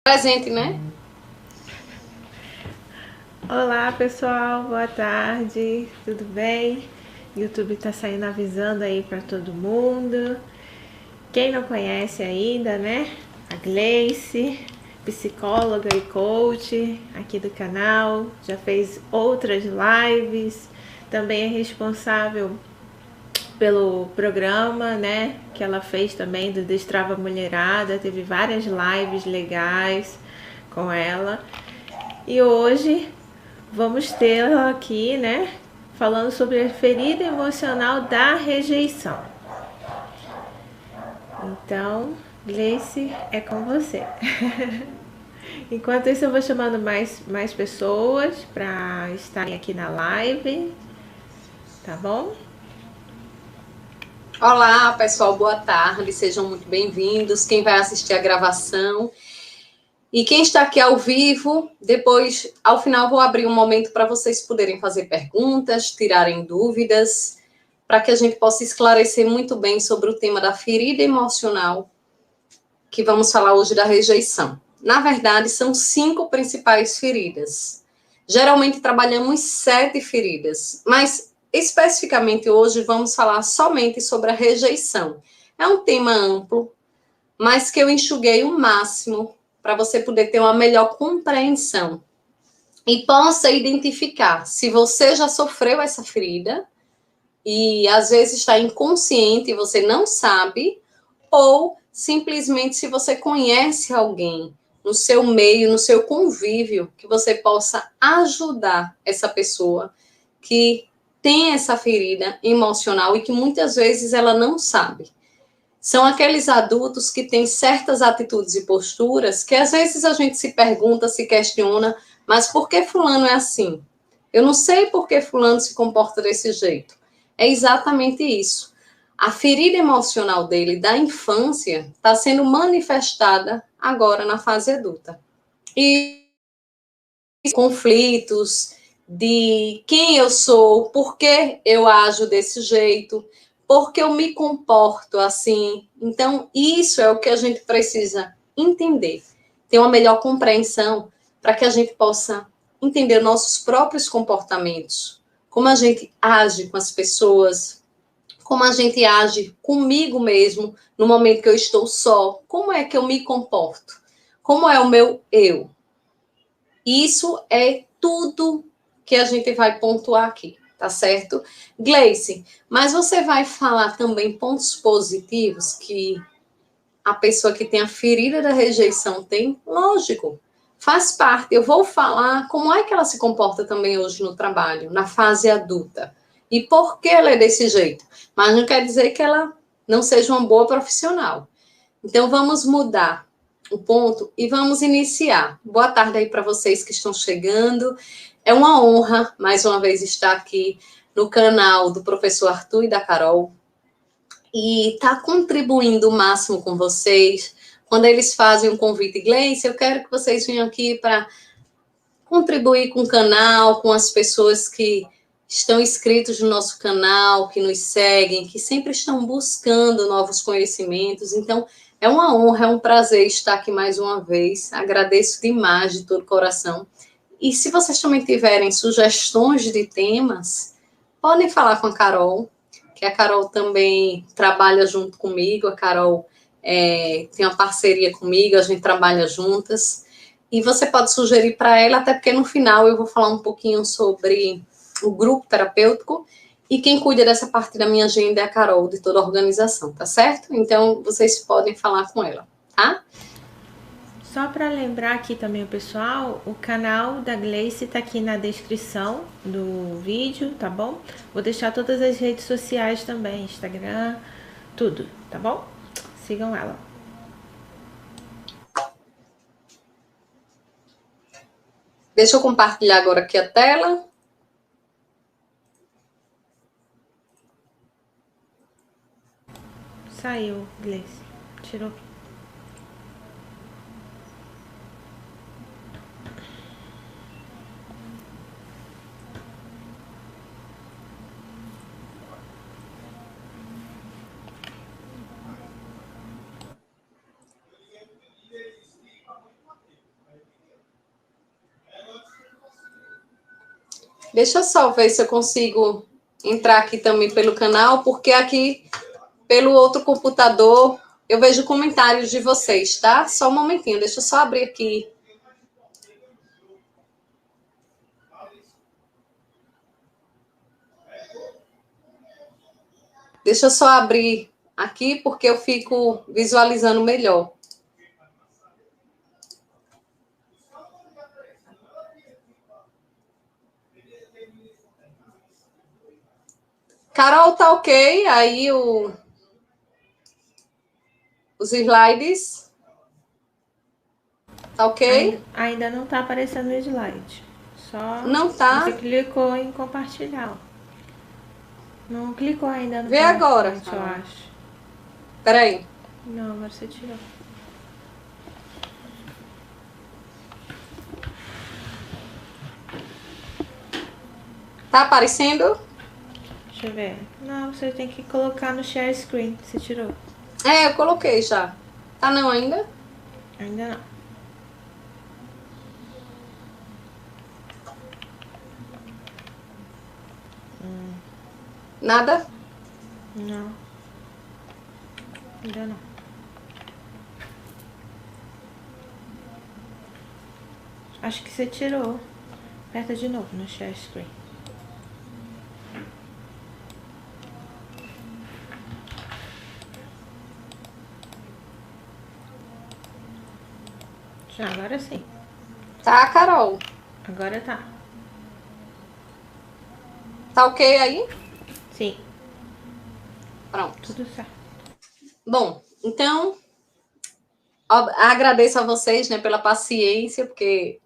Presente, né? Olá pessoal, boa tarde, tudo bem? YouTube tá saindo avisando aí para todo mundo. Quem não conhece ainda, né? A Gleice, psicóloga e coach aqui do canal, já fez outras lives, também é responsável pelo programa, né, que ela fez também do Destrava Mulherada, teve várias lives legais com ela. E hoje vamos tê-la aqui, né, falando sobre a ferida emocional da rejeição. Então, Gleice, é com você. Enquanto isso, eu vou chamando mais pessoas para estarem aqui na live, tá bom? Olá, pessoal, boa tarde, sejam muito bem-vindos. Quem vai assistir a gravação e quem está aqui ao vivo, depois, ao final, vou abrir um momento para vocês poderem fazer perguntas, tirarem dúvidas, para que a gente possa esclarecer muito bem sobre o tema da ferida emocional, que vamos falar hoje da rejeição. Na verdade, são 5 principais feridas. Geralmente trabalhamos 7 feridas, mas especificamente hoje vamos falar somente sobre a rejeição. É um tema amplo, mas que eu enxuguei o máximo para você poder ter uma melhor compreensão e possa identificar se você já sofreu essa ferida e às vezes está inconsciente e você não sabe, ou simplesmente se você conhece alguém no seu meio, no seu convívio, que você possa ajudar essa pessoa que tem essa ferida emocional e que muitas vezes ela não sabe. São aqueles adultos que têm certas atitudes e posturas que às vezes a gente se pergunta, se questiona, mas por que fulano é assim? Eu não sei por que fulano se comporta desse jeito. É exatamente isso. A ferida emocional dele da infância está sendo manifestada agora na fase adulta. E conflitos de quem eu sou, por que eu ajo desse jeito, por que eu me comporto assim. Então, isso é o que a gente precisa entender, ter uma melhor compreensão para que a gente possa entender nossos próprios comportamentos, como a gente age com as pessoas, como a gente age comigo mesmo no momento que eu estou só, como é que eu me comporto, como é o meu eu. Isso é tudo que a gente vai pontuar aqui, tá certo? Gleice, mas você vai falar também pontos positivos que a pessoa que tem a ferida da rejeição tem? Lógico, faz parte. Eu vou falar como é que ela se comporta também hoje no trabalho, na fase adulta. E por que ela é desse jeito. Mas não quer dizer que ela não seja uma boa profissional. Então, vamos mudar o ponto e vamos iniciar. Boa tarde aí para vocês que estão chegando. É uma honra, mais uma vez, estar aqui no canal do professor Arthur e da Carol e estar contribuindo o máximo com vocês. Quando eles fazem um convite, Gleice, eu quero que vocês venham aqui para contribuir com o canal, com as pessoas que estão inscritos no nosso canal, que nos seguem, que sempre estão buscando novos conhecimentos. Então, é uma honra, é um prazer estar aqui mais uma vez. Agradeço demais de todo o coração. E se vocês também tiverem sugestões de temas, podem falar com a Carol, que a Carol também trabalha junto comigo. A Carol tem uma parceria comigo, a gente trabalha juntas. E você pode sugerir para ela, até porque no final eu vou falar um pouquinho sobre o grupo terapêutico, e quem cuida dessa parte da minha agenda é a Carol, de toda a organização, tá certo? Então, vocês podem falar com ela, tá? Só para lembrar aqui também o pessoal, o canal da Gleice tá aqui na descrição do vídeo, tá bom? Vou deixar todas as redes sociais também, Instagram, tudo, tá bom? Sigam ela. Deixa eu compartilhar agora aqui a tela. Saiu, Gleice. Tirou. Deixa eu só ver se eu consigo entrar aqui também pelo canal, porque aqui, pelo outro computador, eu vejo comentários de vocês, tá? Só um momentinho, deixa eu só abrir aqui. Deixa eu só abrir aqui, porque eu fico visualizando melhor. Carol, tá ok? Aí os slides. Tá ok? Ainda não tá aparecendo o slide. Só não tá. Você clicou em compartilhar. Não clicou ainda no Vê agora, eu acho. Peraí. Não, agora você tirou. Tá aparecendo? Deixa eu ver. Não, você tem que colocar no share screen. Você tirou. É, eu coloquei já. Tá não ainda? Ainda não. Nada? Não. Ainda não. Acho que você tirou. Aperta de novo no share screen. Já, agora sim. Tá, Carol. Agora tá. Tá ok aí? Sim. Pronto. Tudo certo. Bom, então, agradeço a vocês, né, pela paciência, porque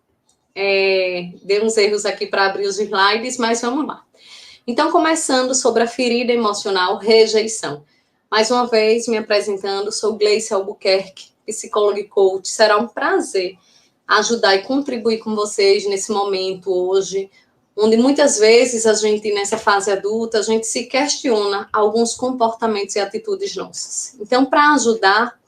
deu uns erros aqui para abrir os slides, mas vamos lá. Então, começando sobre a ferida emocional, rejeição. Mais uma vez, me apresentando, sou Gleice Albuquerque, psicóloga e coach. Será um prazer ajudar e contribuir com vocês nesse momento hoje, onde muitas vezes a gente, nessa fase adulta, a gente se questiona alguns comportamentos e atitudes nossas. Então, para ajudar,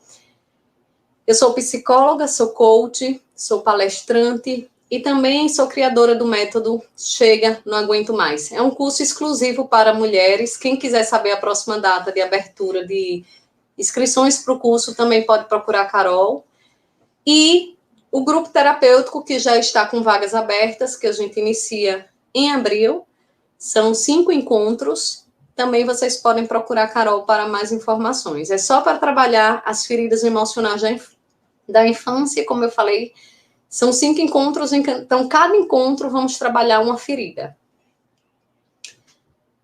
eu sou psicóloga, sou coach, sou palestrante e também sou criadora do método Chega, Não Aguento Mais. É um curso exclusivo para mulheres. Quem quiser saber a próxima data de abertura de inscrições para o curso também pode procurar a Carol. E o grupo terapêutico, que já está com vagas abertas, que a gente inicia em abril. São 5 encontros. Também vocês podem procurar a Carol para mais informações. É só para trabalhar as feridas emocionais da infância, como eu falei, são 5 encontros, então cada encontro vamos trabalhar uma ferida.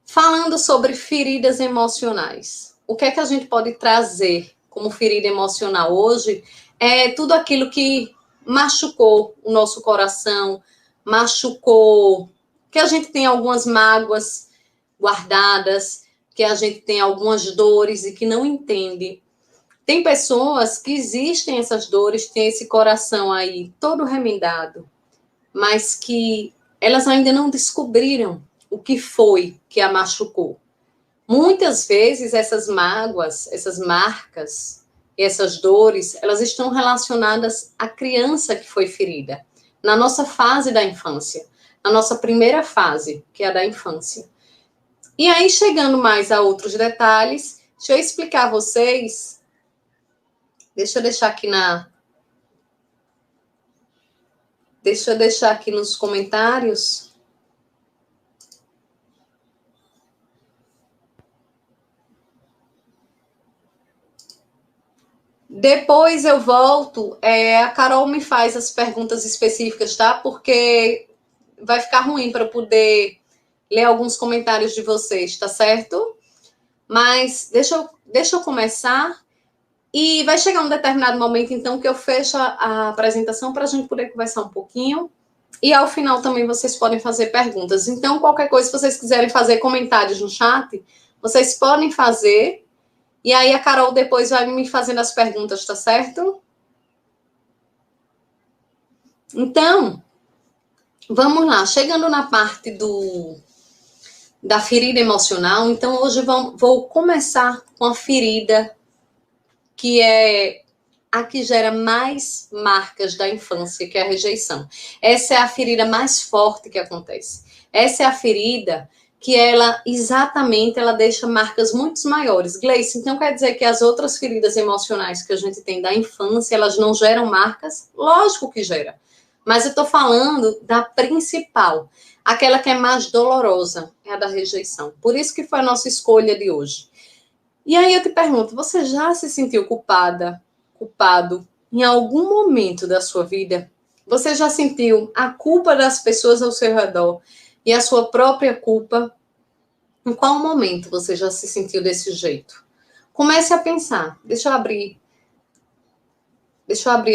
Falando sobre feridas emocionais, o que é que a gente pode trazer como ferida emocional hoje? É tudo aquilo que machucou o nosso coração, machucou, que a gente tem algumas mágoas guardadas, que a gente tem algumas dores e que não entende. Tem pessoas que existem essas dores, tem esse coração aí todo remendado, mas que elas ainda não descobriram o que foi que a machucou. Muitas vezes essas mágoas, essas marcas, essas dores, elas estão relacionadas à criança que foi ferida, na nossa fase da infância, na nossa primeira fase, que é a da infância. E aí, chegando mais a outros detalhes, deixa eu explicar a vocês. Deixa eu deixar aqui nos comentários. Depois eu volto, a Carol me faz as perguntas específicas, tá? Porque vai ficar ruim para eu poder ler alguns comentários de vocês, tá certo? Mas deixa eu começar. E vai chegar um determinado momento, então, que eu fecho a apresentação para a gente poder conversar um pouquinho. E ao final também vocês podem fazer perguntas. Então, qualquer coisa, se vocês quiserem fazer comentários no chat, vocês podem fazer. E aí a Carol depois vai me fazendo as perguntas, tá certo? Então, vamos lá. Chegando na parte da ferida emocional, então hoje vou começar com a ferida que é a que gera mais marcas da infância, que é a rejeição. Essa é a ferida mais forte que acontece. Essa é a ferida que ela deixa marcas muito maiores. Gleice, então quer dizer que as outras feridas emocionais que a gente tem da infância, elas não geram marcas? Lógico que gera. Mas eu estou falando da principal, aquela que é mais dolorosa, é a da rejeição. Por isso que foi a nossa escolha de hoje. E aí eu te pergunto, você já se sentiu culpado em algum momento da sua vida? Você já sentiu a culpa das pessoas ao seu redor e a sua própria culpa? Em qual momento você já se sentiu desse jeito? Comece a pensar. Deixa eu abrir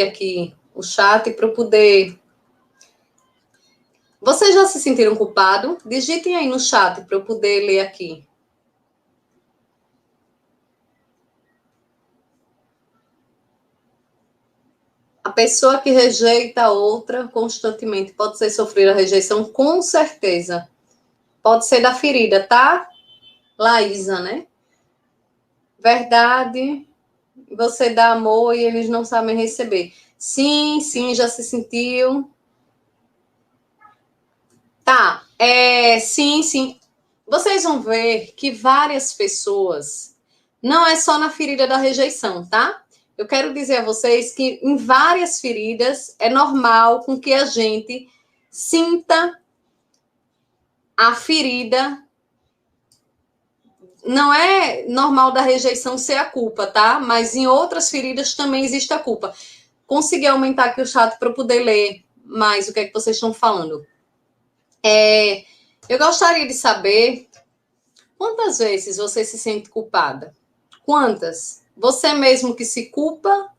aqui o chat para eu poder... Vocês já se sentiram culpados? Digitem aí no chat para eu poder ler aqui. A pessoa que rejeita a outra constantemente pode ser sofrer a rejeição, com certeza. Pode ser da ferida, tá? Laísa, né? Verdade. Você dá amor e eles não sabem receber. Sim, já se sentiu. Tá, sim. Vocês vão ver que várias pessoas, não é só na ferida da rejeição, tá? Eu quero dizer a vocês que em várias feridas é normal com que a gente sinta a ferida. Não é normal da rejeição ser a culpa, tá? Mas em outras feridas também existe a culpa. Consegui aumentar aqui o chat para eu poder ler mais o que é que vocês estão falando. Eu gostaria de saber quantas vezes você se sente culpada? Quantas? Você mesmo que se culpa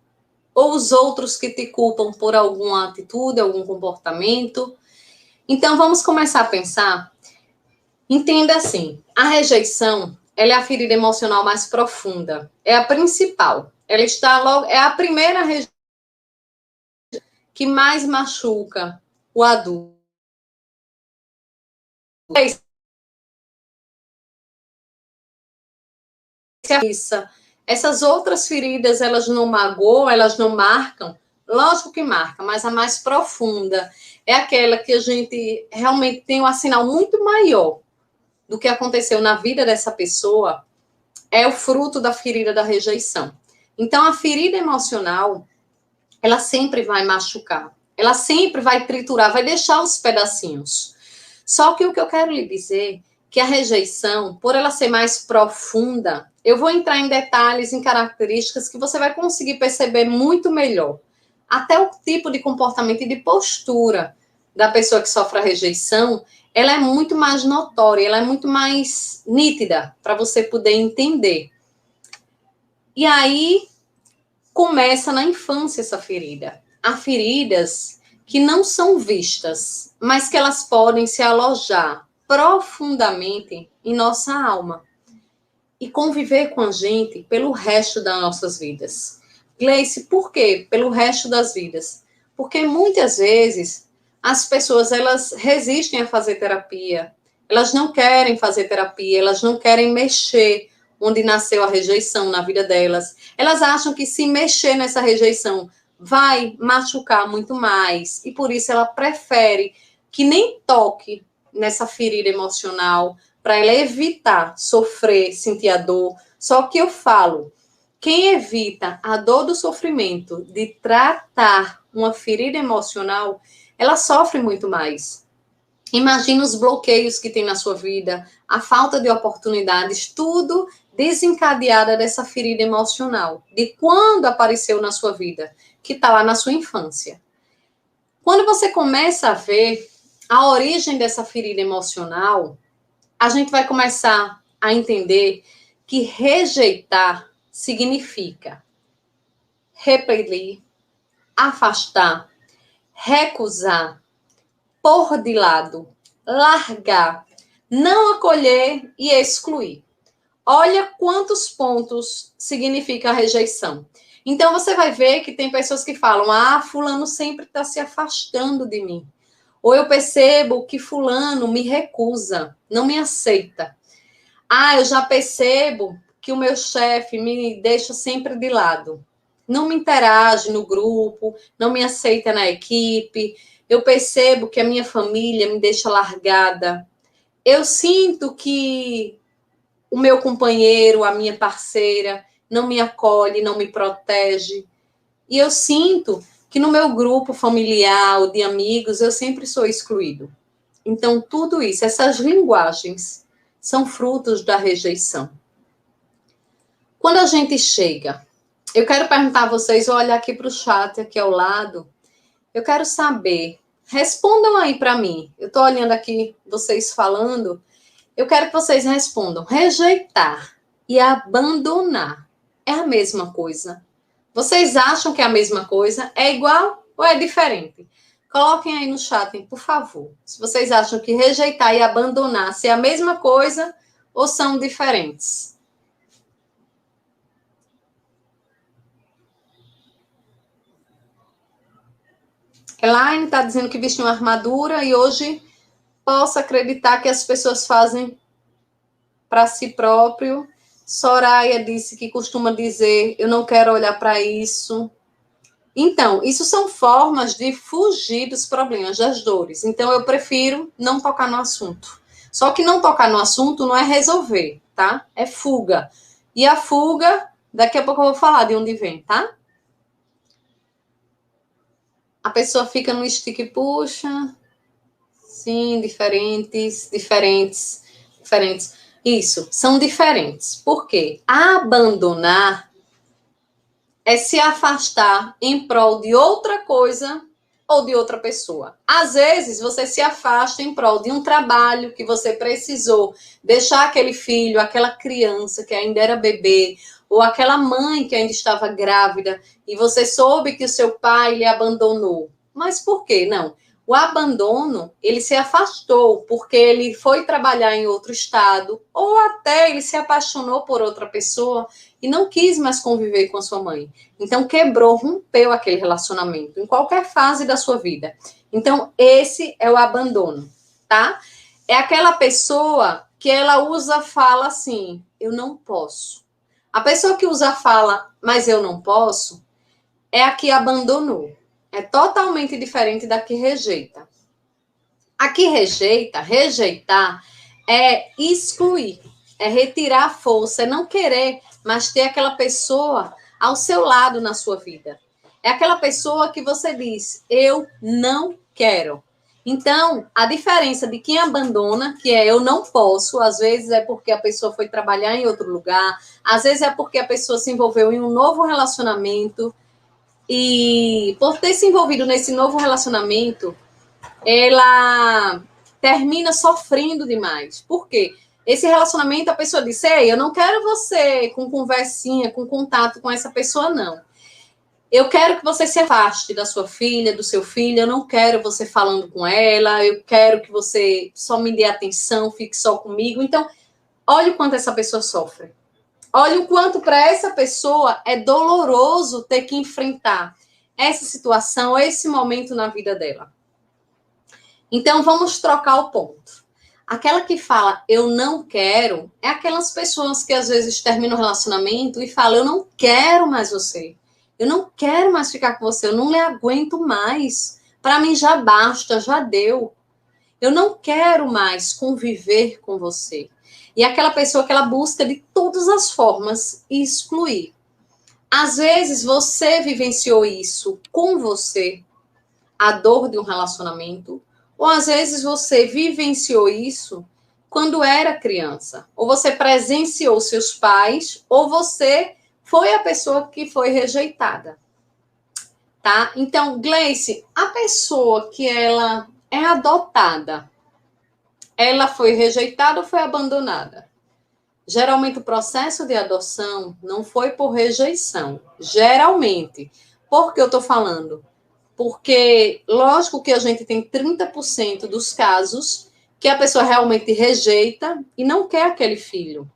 ou os outros que te culpam por alguma atitude, algum comportamento? Então, vamos começar a pensar. Entenda assim, a rejeição, ela é a ferida emocional mais profunda. É a principal. Ela está logo... É a primeira rejeição que mais machuca o adulto. Essas outras feridas, elas não magoam, elas não marcam? Lógico que marca, mas a mais profunda é aquela que a gente realmente tem um sinal muito maior do que aconteceu na vida dessa pessoa, é o fruto da ferida da rejeição. Então, a ferida emocional, ela sempre vai machucar, ela sempre vai triturar, vai deixar os pedacinhos. Só que o que eu quero lhe dizer que a rejeição, por ela ser mais profunda, eu vou entrar em detalhes, em características que você vai conseguir perceber muito melhor. Até o tipo de comportamento e de postura da pessoa que sofre a rejeição, ela é muito mais notória, ela é muito mais nítida para você poder entender. E aí começa na infância essa ferida. Há feridas que não são vistas, mas que elas podem se alojar profundamente em nossa alma e conviver com a gente pelo resto das nossas vidas. Gleice, por quê? Pelo resto das vidas. Porque muitas vezes as pessoas, elas resistem a fazer terapia, elas não querem fazer terapia, elas não querem mexer onde nasceu a rejeição na vida delas. Elas acham que se mexer nessa rejeição vai machucar muito mais, e por isso ela prefere que nem toque nessa ferida emocional, para ela evitar sofrer, sentir a dor. Só que eu falo, quem evita a dor do sofrimento de tratar uma ferida emocional, ela sofre muito mais. Imagina os bloqueios que tem na sua vida, a falta de oportunidades, tudo desencadeada dessa ferida emocional, de quando apareceu na sua vida, que está lá na sua infância. Quando você começa a ver a origem dessa ferida emocional, a gente vai começar a entender que rejeitar significa repelir, afastar, recusar, pôr de lado, largar, não acolher e excluir. Olha quantos pontos significa a rejeição. Então, você vai ver que tem pessoas que falam, fulano sempre está se afastando de mim. Ou eu percebo que fulano me recusa, não me aceita. Eu já percebo que o meu chefe me deixa sempre de lado. Não me interage no grupo, não me aceita na equipe, Eu percebo que a minha família me deixa largada. Eu sinto que o meu companheiro, a minha parceira, não me acolhe, não me protege. E eu sinto que no meu grupo familiar ou de amigos, eu sempre sou excluído. Então, tudo isso, essas linguagens, são frutos da rejeição. Quando a gente chega, eu quero perguntar a vocês, vou olhar aqui para o chat aqui ao lado, eu quero saber, respondam aí para mim, eu estou olhando aqui vocês falando, eu quero que vocês respondam, rejeitar e abandonar é a mesma coisa? Vocês acham que é a mesma coisa? É igual ou é diferente? Coloquem aí no chat, por favor. Se vocês acham que rejeitar e abandonar é a mesma coisa ou são diferentes. Elaine está dizendo que vestiu uma armadura e hoje posso acreditar que as pessoas fazem para si próprio. Soraya disse que costuma dizer, eu não quero olhar para isso. Então, isso são formas de fugir dos problemas, das dores. Então, eu prefiro não tocar no assunto. Só que não tocar no assunto não é resolver, tá? É fuga. E a fuga, daqui a pouco eu vou falar de onde vem, tá? A pessoa fica no estica e puxa. Sim, diferentes. Isso, são diferentes. Por quê? Abandonar é se afastar em prol de outra coisa ou de outra pessoa. Às vezes, você se afasta em prol de um trabalho que você precisou deixar aquele filho, aquela criança que ainda era bebê, ou aquela mãe que ainda estava grávida, e você soube que o seu pai lhe abandonou. Mas por quê? Não. O abandono, ele se afastou porque ele foi trabalhar em outro estado, ou até ele se apaixonou por outra pessoa e não quis mais conviver com a sua mãe. Então, quebrou, rompeu aquele relacionamento, em qualquer fase da sua vida. Então, esse é o abandono, tá? É aquela pessoa que ela fala assim, eu não posso. A pessoa que usa a fala, mas eu não posso, é a que abandonou. É totalmente diferente da que rejeita. A que rejeita, rejeitar, é excluir, é retirar a força, é não querer, mas ter aquela pessoa ao seu lado na sua vida. É aquela pessoa que você diz, eu não quero. Então, a diferença de quem abandona, que é eu não posso, às vezes é porque a pessoa foi trabalhar em outro lugar, às vezes é porque a pessoa se envolveu em um novo relacionamento, e por ter se envolvido nesse novo relacionamento, ela termina sofrendo demais. Por quê? Esse relacionamento, a pessoa disse, ei, eu não quero você com conversinha, com contato com essa pessoa, não. Eu quero que você se afaste da sua filha, do seu filho, eu não quero você falando com ela, eu quero que você só me dê atenção, fique só comigo. Então, olha o quanto essa pessoa sofre. Olha o quanto para essa pessoa é doloroso ter que enfrentar essa situação, esse momento na vida dela. Então, vamos trocar o ponto. Aquela que fala, eu não quero, é aquelas pessoas que às vezes terminam o relacionamento e falam, eu não quero mais você. Eu não quero mais ficar com você, eu não lhe aguento mais. Para mim já basta, já deu. Eu não quero mais conviver com você. E aquela pessoa que ela busca de todas as formas excluir. Às vezes você vivenciou isso com você, a dor de um relacionamento, ou às vezes você vivenciou isso quando era criança, ou você presenciou seus pais, ou você foi a pessoa que foi rejeitada. Tá? Então, Gleice, a pessoa que ela é adotada, ela foi rejeitada ou foi abandonada? Geralmente o processo de adoção não foi por rejeição. Geralmente. Por que eu estou falando? Porque, lógico que a gente tem 30% dos casos que a pessoa realmente rejeita e não quer aquele filho.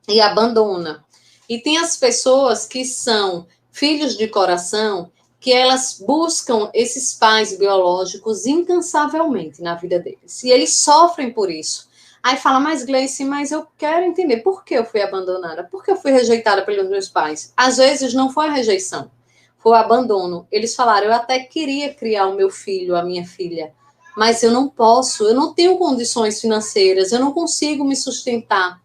E abandona. E tem as pessoas que são filhos de coração, que elas buscam esses pais biológicos incansavelmente na vida deles. E eles sofrem por isso. Aí fala, mas Gleice, mas eu quero entender por que eu fui abandonada, por que eu fui rejeitada pelos meus pais. Às vezes não foi a rejeição, foi o abandono. Eles falaram, eu até queria criar o meu filho, a minha filha, mas eu não posso, eu não tenho condições financeiras, eu não consigo me sustentar.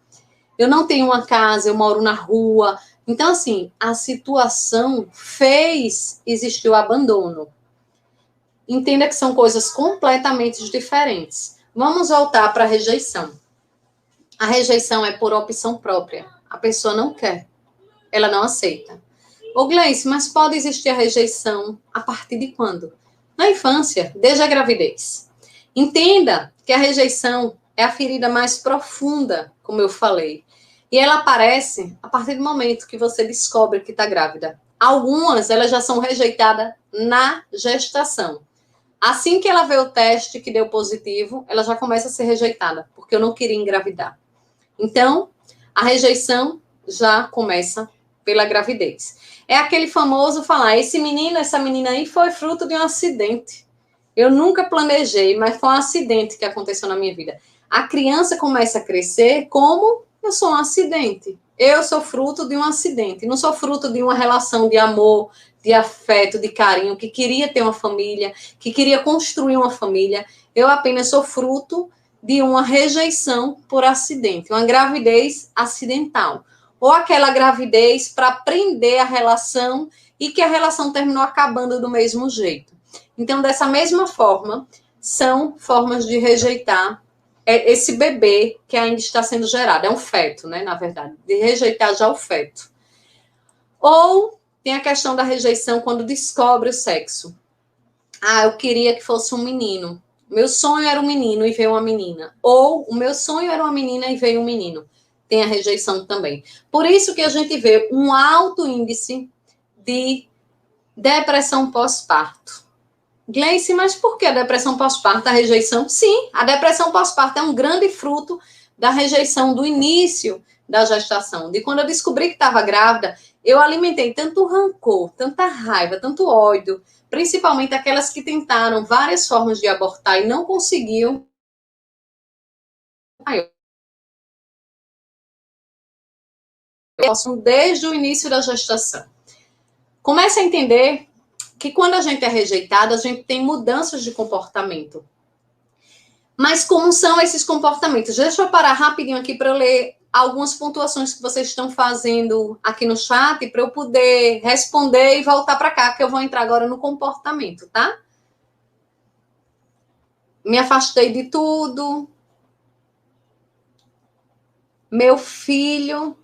Eu não tenho uma casa, eu moro na rua. Então, assim, a situação fez existir o abandono. Entenda que são coisas completamente diferentes. Vamos voltar para a rejeição. A rejeição é por opção própria. A pessoa não quer, ela não aceita. Ô Gleice, mas pode existir a rejeição a partir de quando? Na infância, desde a gravidez. Entenda que a rejeição é a ferida mais profunda, como eu falei. E ela aparece a partir do momento que você descobre que está grávida. Algumas, elas já são rejeitadas na gestação. Assim que ela vê o teste que deu positivo, ela já começa a ser rejeitada, porque eu não queria engravidar. Então, a rejeição já começa pela gravidez. É aquele famoso falar, esse menino, essa menina aí foi fruto de um acidente. Eu nunca planejei, mas foi um acidente que aconteceu na minha vida. A criança começa a crescer como eu sou um acidente. Eu sou fruto de um acidente. Não sou fruto de uma relação de amor, de afeto, de carinho, que queria ter uma família, que queria construir uma família. Eu apenas sou fruto de uma rejeição por acidente, uma gravidez acidental. Ou aquela gravidez para prender a relação e que a relação terminou acabando do mesmo jeito. Então, dessa mesma forma, são formas de rejeitar esse bebê que ainda está sendo gerado. É um feto, né, na verdade, de rejeitar já o feto. Ou tem a questão da rejeição quando descobre o sexo. Ah, eu queria que fosse um menino. Meu sonho era um menino e veio uma menina. Ou o meu sonho era uma menina e veio um menino. Tem a rejeição também. Por isso que a gente vê um alto índice de depressão pós-parto. Gleice, mas por que a depressão pós-parto, a rejeição? Sim, a depressão pós-parto é um grande fruto da rejeição do início da gestação. De quando eu descobri que estava grávida, eu alimentei tanto rancor, tanta raiva, tanto ódio, principalmente aquelas que tentaram várias formas de abortar e não conseguiam. Desde o início da gestação. Comece a entender que quando a gente é rejeitado, a gente tem mudanças de comportamento. Mas como são esses comportamentos? Deixa eu parar rapidinho aqui para eu ler algumas pontuações que vocês estão fazendo aqui no chat para eu poder responder e voltar para cá, que eu vou entrar agora no comportamento, tá? Me afastei de tudo. Meu filho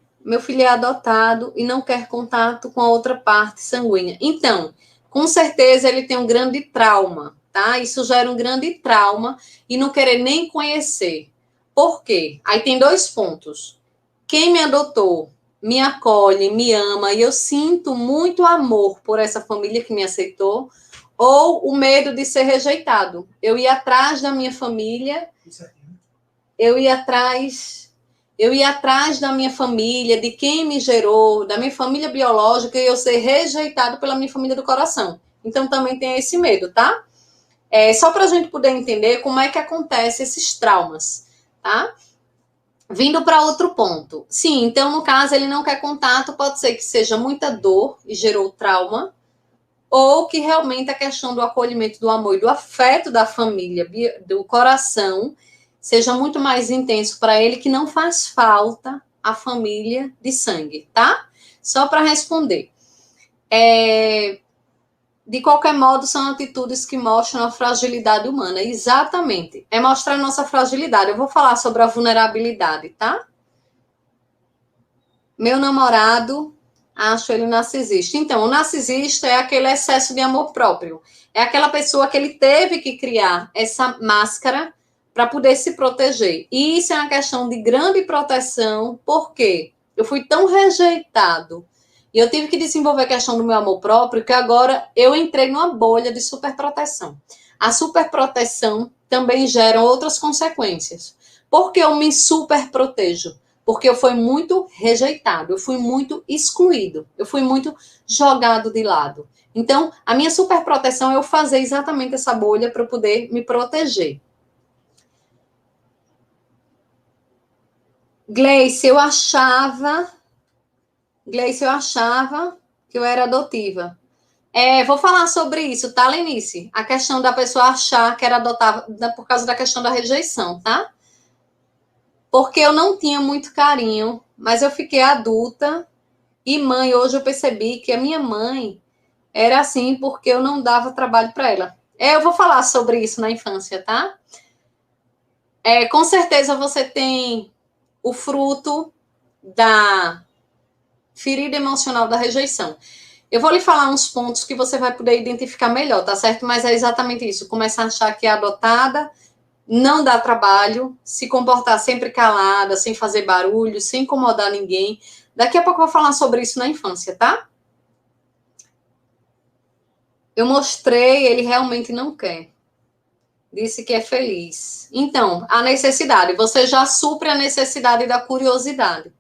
é adotado e não quer contato com a outra parte sanguínea. Então, com certeza ele tem um grande trauma, tá? Isso gera um grande trauma e não querer nem conhecer. Por quê? Aí tem 2 pontos. Quem me adotou me acolhe, me ama e eu sinto muito amor por essa família que me aceitou, ou o medo de ser rejeitado. Eu ia atrás da minha família, eu ia atrás da minha família, de quem me gerou, da minha família biológica, e eu ser rejeitado pela minha família do coração. Então, também tem esse medo, tá? Só para a gente poder entender como é que acontece esses traumas, tá? Vindo para outro ponto. Sim, então, no caso, ele não quer contato, pode ser que seja muita dor e gerou trauma, ou que realmente a questão do acolhimento, do amor e do afeto da família, do coração, seja muito mais intenso para ele, que não faz falta a família de sangue, tá? Só para responder. De qualquer modo, são atitudes que mostram a fragilidade humana. Exatamente. É mostrar a nossa fragilidade. Eu vou falar sobre a vulnerabilidade, tá? Meu namorado, acho ele narcisista. Então, o narcisista é aquele excesso de amor próprio. É aquela pessoa que ele teve que criar essa máscara para poder se proteger. E isso é uma questão de grande proteção, porque eu fui tão rejeitado e eu tive que desenvolver a questão do meu amor próprio, que agora eu entrei numa bolha de superproteção. A superproteção também gera outras consequências. Porque eu me superprotejo? Porque eu fui muito rejeitado, eu fui muito excluído, eu fui muito jogado de lado. Então, a minha superproteção é eu fazer exatamente essa bolha para poder me proteger. Gleice, eu achava que eu era adotiva. Vou falar sobre isso, tá, Lenice? A questão da pessoa achar que era adotada por causa da questão da rejeição, tá? Porque eu não tinha muito carinho, mas eu fiquei adulta e mãe. Hoje eu percebi que a minha mãe era assim porque eu não dava trabalho para ela. Eu vou falar sobre isso na infância, tá? Com certeza você tem o fruto da ferida emocional da rejeição. Eu vou lhe falar uns pontos que você vai poder identificar melhor, tá certo? Mas é exatamente isso. Começar a achar que é adotada, não dá trabalho, se comportar sempre calada, sem fazer barulho, sem incomodar ninguém. Daqui a pouco eu vou falar sobre isso na infância, tá? Eu mostrei, ele realmente não quer. Disse que é feliz. Então, a necessidade. Você já supre a necessidade da curiosidade.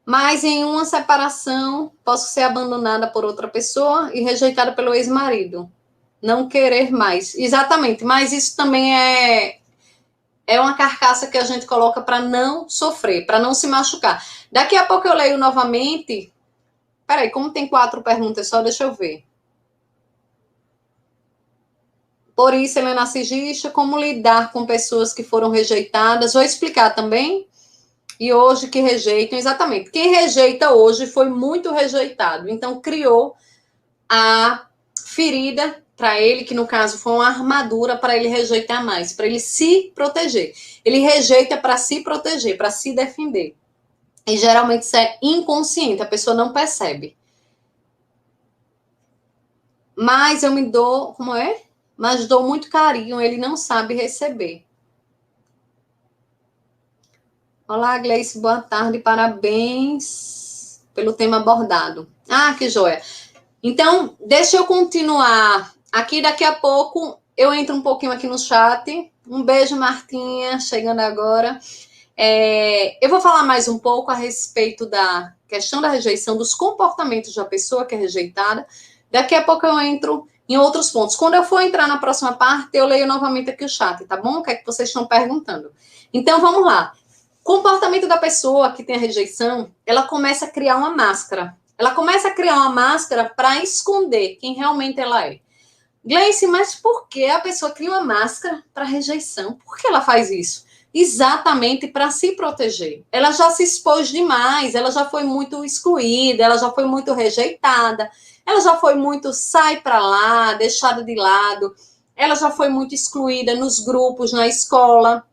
Mas em uma separação, posso ser abandonada por outra pessoa e rejeitada pelo ex-marido. Não querer mais. Exatamente. Mas isso também é uma carcaça que a gente coloca para não sofrer, para não se machucar. Daqui a pouco eu leio novamente. Peraí, como tem 4 perguntas só, deixa eu ver. Por isso, ele é narcisista, como lidar com pessoas que foram rejeitadas. Vou explicar também. E hoje que rejeitam, exatamente. Quem rejeita hoje foi muito rejeitado. Então, criou a ferida para ele, que no caso foi uma armadura para ele rejeitar mais, para ele se proteger. Ele rejeita para se proteger, para se defender. E geralmente isso é inconsciente, a pessoa não percebe. Mas eu me dou, como é? Mas dou muito carinho, ele não sabe receber. Olá, Gleice, boa tarde, parabéns pelo tema abordado. Ah, que joia. Então, deixa eu continuar aqui, daqui a pouco eu entro um pouquinho aqui no chat. Um beijo, Martinha, chegando agora. Eu vou falar mais um pouco a respeito da questão da rejeição, dos comportamentos da pessoa que é rejeitada. Daqui a pouco eu entro em outros pontos. Quando eu for entrar na próxima parte, eu leio novamente aqui o chat, tá bom? O que é que vocês estão perguntando? Então, vamos lá. Comportamento da pessoa que tem a rejeição, ela começa a criar uma máscara. Ela começa a criar uma máscara para esconder quem realmente ela é. Gleice, mas por que a pessoa cria uma máscara para rejeição? Por que ela faz isso? Exatamente para se proteger. Ela já se expôs demais, ela já foi muito excluída, ela já foi muito rejeitada, ela já foi muito sai para lá, deixada de lado, ela já foi muito excluída nos grupos, na escola.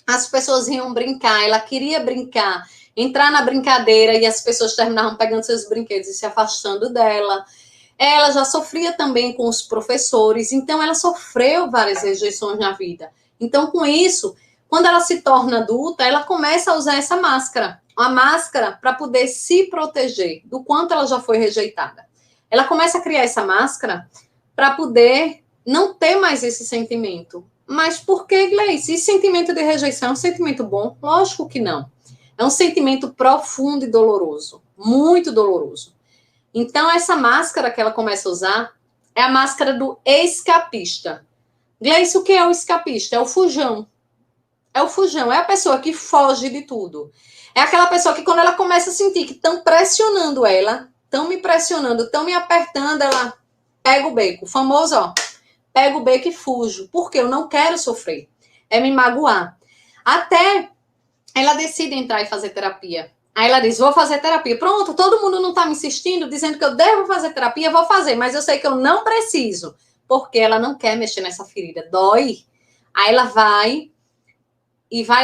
As pessoas iam brincar, ela queria brincar, entrar na brincadeira e as pessoas terminavam pegando seus brinquedos e se afastando dela. Ela já sofria também com os professores, então ela sofreu várias rejeições na vida. Então, com isso, quando ela se torna adulta, ela começa a usar essa máscara, uma máscara para poder se proteger do quanto ela já foi rejeitada. Ela começa a criar essa máscara para poder não ter mais esse sentimento. Mas por que, Gleice? Esse sentimento de rejeição é um sentimento bom? Lógico que não. É um sentimento profundo e doloroso, muito doloroso. Então, essa máscara que ela começa a usar é a máscara do escapista. Gleice, o que é o escapista? É o fujão. É o fujão, é a pessoa que foge de tudo. É aquela pessoa que quando ela começa a sentir que estão pressionando ela, estão me pressionando, estão me apertando, ela pega o beco. O famoso, ó. Pego o beco e fujo, porque eu não quero sofrer, é me magoar. Até ela decide entrar e fazer terapia. Aí ela diz, vou fazer terapia. Pronto, todo mundo não está me insistindo, dizendo que eu devo fazer terapia, vou fazer, mas eu sei que eu não preciso, porque ela não quer mexer nessa ferida, dói. Aí ela vai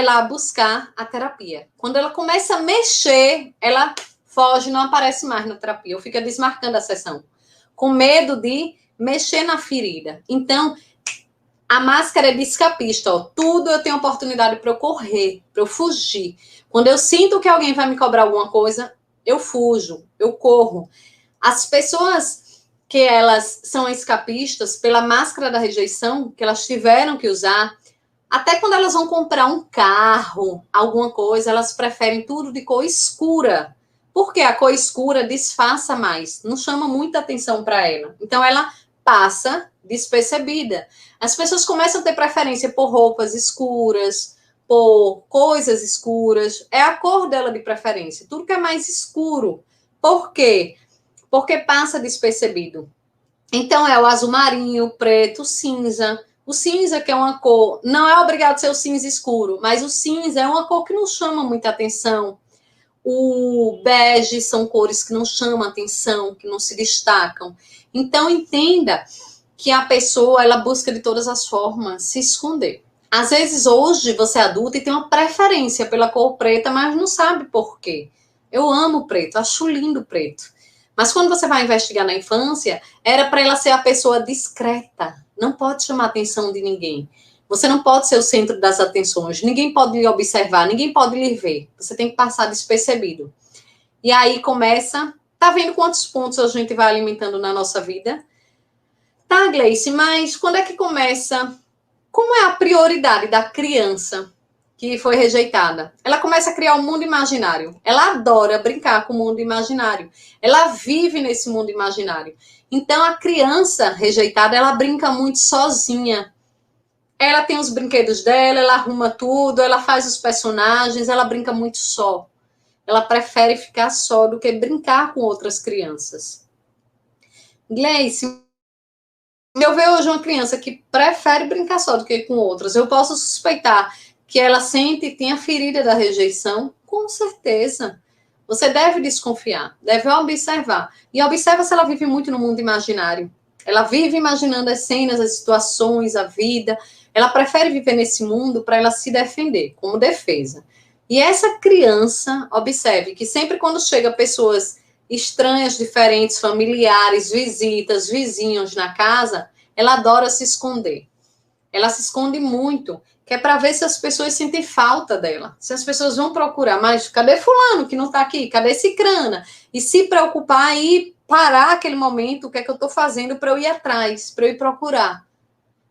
lá buscar a terapia. Quando ela começa a mexer, ela foge, não aparece mais na terapia, ou fica desmarcando a sessão, com medo de mexer na ferida. Então, a máscara é de escapista, ó. Tudo eu tenho oportunidade para eu correr, para eu fugir. Quando eu sinto que alguém vai me cobrar alguma coisa, eu fujo, eu corro. As pessoas que elas são escapistas, pela máscara da rejeição, que elas tiveram que usar, até quando elas vão comprar um carro, alguma coisa, elas preferem tudo de cor escura. Porque a cor escura disfarça mais, não chama muita atenção para ela. Então, ela passa despercebida. As pessoas começam a ter preferência por roupas escuras, por coisas escuras. É a cor dela de preferência. Tudo que é mais escuro. Por quê? porque passa despercebido. Então, é o azul marinho, o preto, o cinza. O cinza, que é uma cor, não é obrigado a ser o cinza escuro, mas o cinza é uma cor que não chama muita atenção. O bege são cores que não chamam atenção, que não se destacam. Então, entenda que a pessoa, ela busca de todas as formas se esconder. Às vezes, hoje, você é adulta e tem uma preferência pela cor preta, mas não sabe por quê. Eu amo preto, acho lindo preto. Mas quando você vai investigar na infância, era para ela ser a pessoa discreta. Não pode chamar a atenção de ninguém. Você não pode ser o centro das atenções. Ninguém pode lhe observar, ninguém pode lhe ver. Você tem que passar despercebido. E aí começa... Tá vendo quantos pontos a gente vai alimentando na nossa vida? Tá, Gleice, mas quando é que começa? Como é a prioridade da criança que foi rejeitada? Ela começa a criar um mundo imaginário. Ela adora brincar com o mundo imaginário. Ela vive nesse mundo imaginário. Então, a criança rejeitada, ela brinca muito sozinha. Ela tem os brinquedos dela, ela arruma tudo, ela faz os personagens, ela brinca muito só. Ela prefere ficar só do que brincar com outras crianças. Gleice, eu vejo hoje uma criança que prefere brincar só do que com outras. Eu posso suspeitar que ela sente e tem a ferida da rejeição? Com certeza. Você deve desconfiar, deve observar. E observa se ela vive muito no mundo imaginário. Ela vive imaginando as cenas, as situações, a vida. Ela prefere viver nesse mundo para ela se defender, como defesa. E essa criança, observe que sempre quando chega pessoas estranhas, diferentes, familiares, visitas, vizinhos na casa, ela adora se esconder. Ela se esconde muito, que é para ver se as pessoas sentem falta dela. Se as pessoas vão procurar, mas cadê fulano que não está aqui? Cadê cicrana? E se preocupar e parar aquele momento, o que é que eu estou fazendo para eu ir atrás, para eu ir procurar.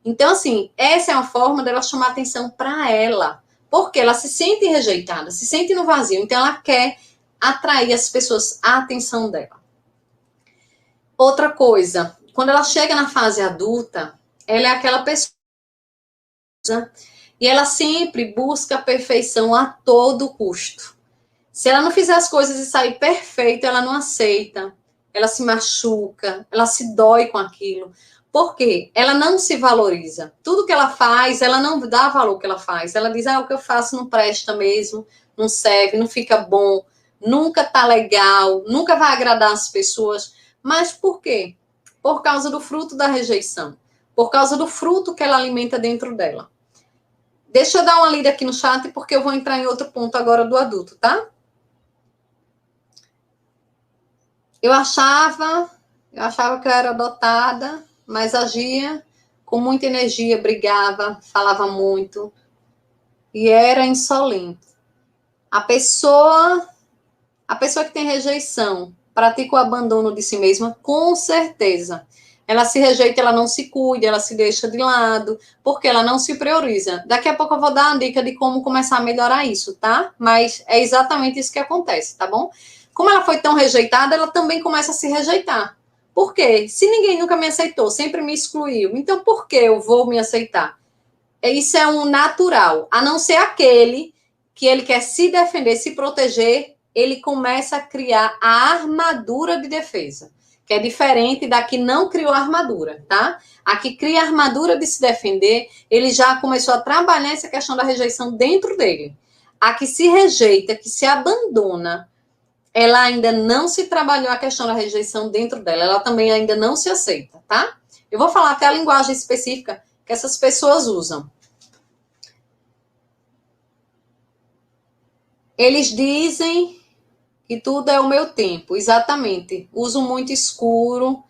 Então, assim, essa é uma forma dela chamar atenção para ela. Porque ela se sente rejeitada, se sente no vazio. Então, ela quer atrair as pessoas, a atenção dela. Outra coisa, quando ela chega na fase adulta, ela é aquela pessoa e ela sempre busca a perfeição a todo custo. Se ela não fizer as coisas e sair perfeita, ela não aceita, ela se machuca, ela se dói com aquilo. Por quê? Ela não se valoriza. Tudo que ela faz, ela não dá valor ao que ela faz. Ela diz, o que eu faço não presta mesmo, não serve, não fica bom, nunca tá legal, nunca vai agradar as pessoas. Mas por quê? Por causa do fruto da rejeição. Por causa do fruto que ela alimenta dentro dela. Deixa eu dar uma lida aqui no chat, porque eu vou entrar em outro ponto agora do adulto, tá? Eu achava que eu era adotada, mas agia com muita energia, brigava, falava muito e era insolente. A pessoa que tem rejeição pratica o abandono de si mesma, com certeza. Ela se rejeita, ela não se cuida, ela se deixa de lado, porque ela não se prioriza. Daqui a pouco eu vou dar uma dica de como começar a melhorar isso, tá? Mas é exatamente isso que acontece, tá bom? Como ela foi tão rejeitada, ela também começa a se rejeitar. Por quê? Se ninguém nunca me aceitou, sempre me excluiu, então por que eu vou me aceitar? Isso é um natural, a não ser aquele que ele quer se defender, se proteger, ele começa a criar a armadura de defesa, que é diferente da que não criou a armadura, tá? A que cria a armadura de se defender, ele já começou a trabalhar essa questão da rejeição dentro dele. A que se rejeita, que se abandona, ela ainda não se trabalhou a questão da rejeição dentro dela, ela também ainda não se aceita, tá? Eu vou falar até a linguagem específica que essas pessoas usam. Eles dizem que tudo é o meu tempo, exatamente. Uso muito escuro.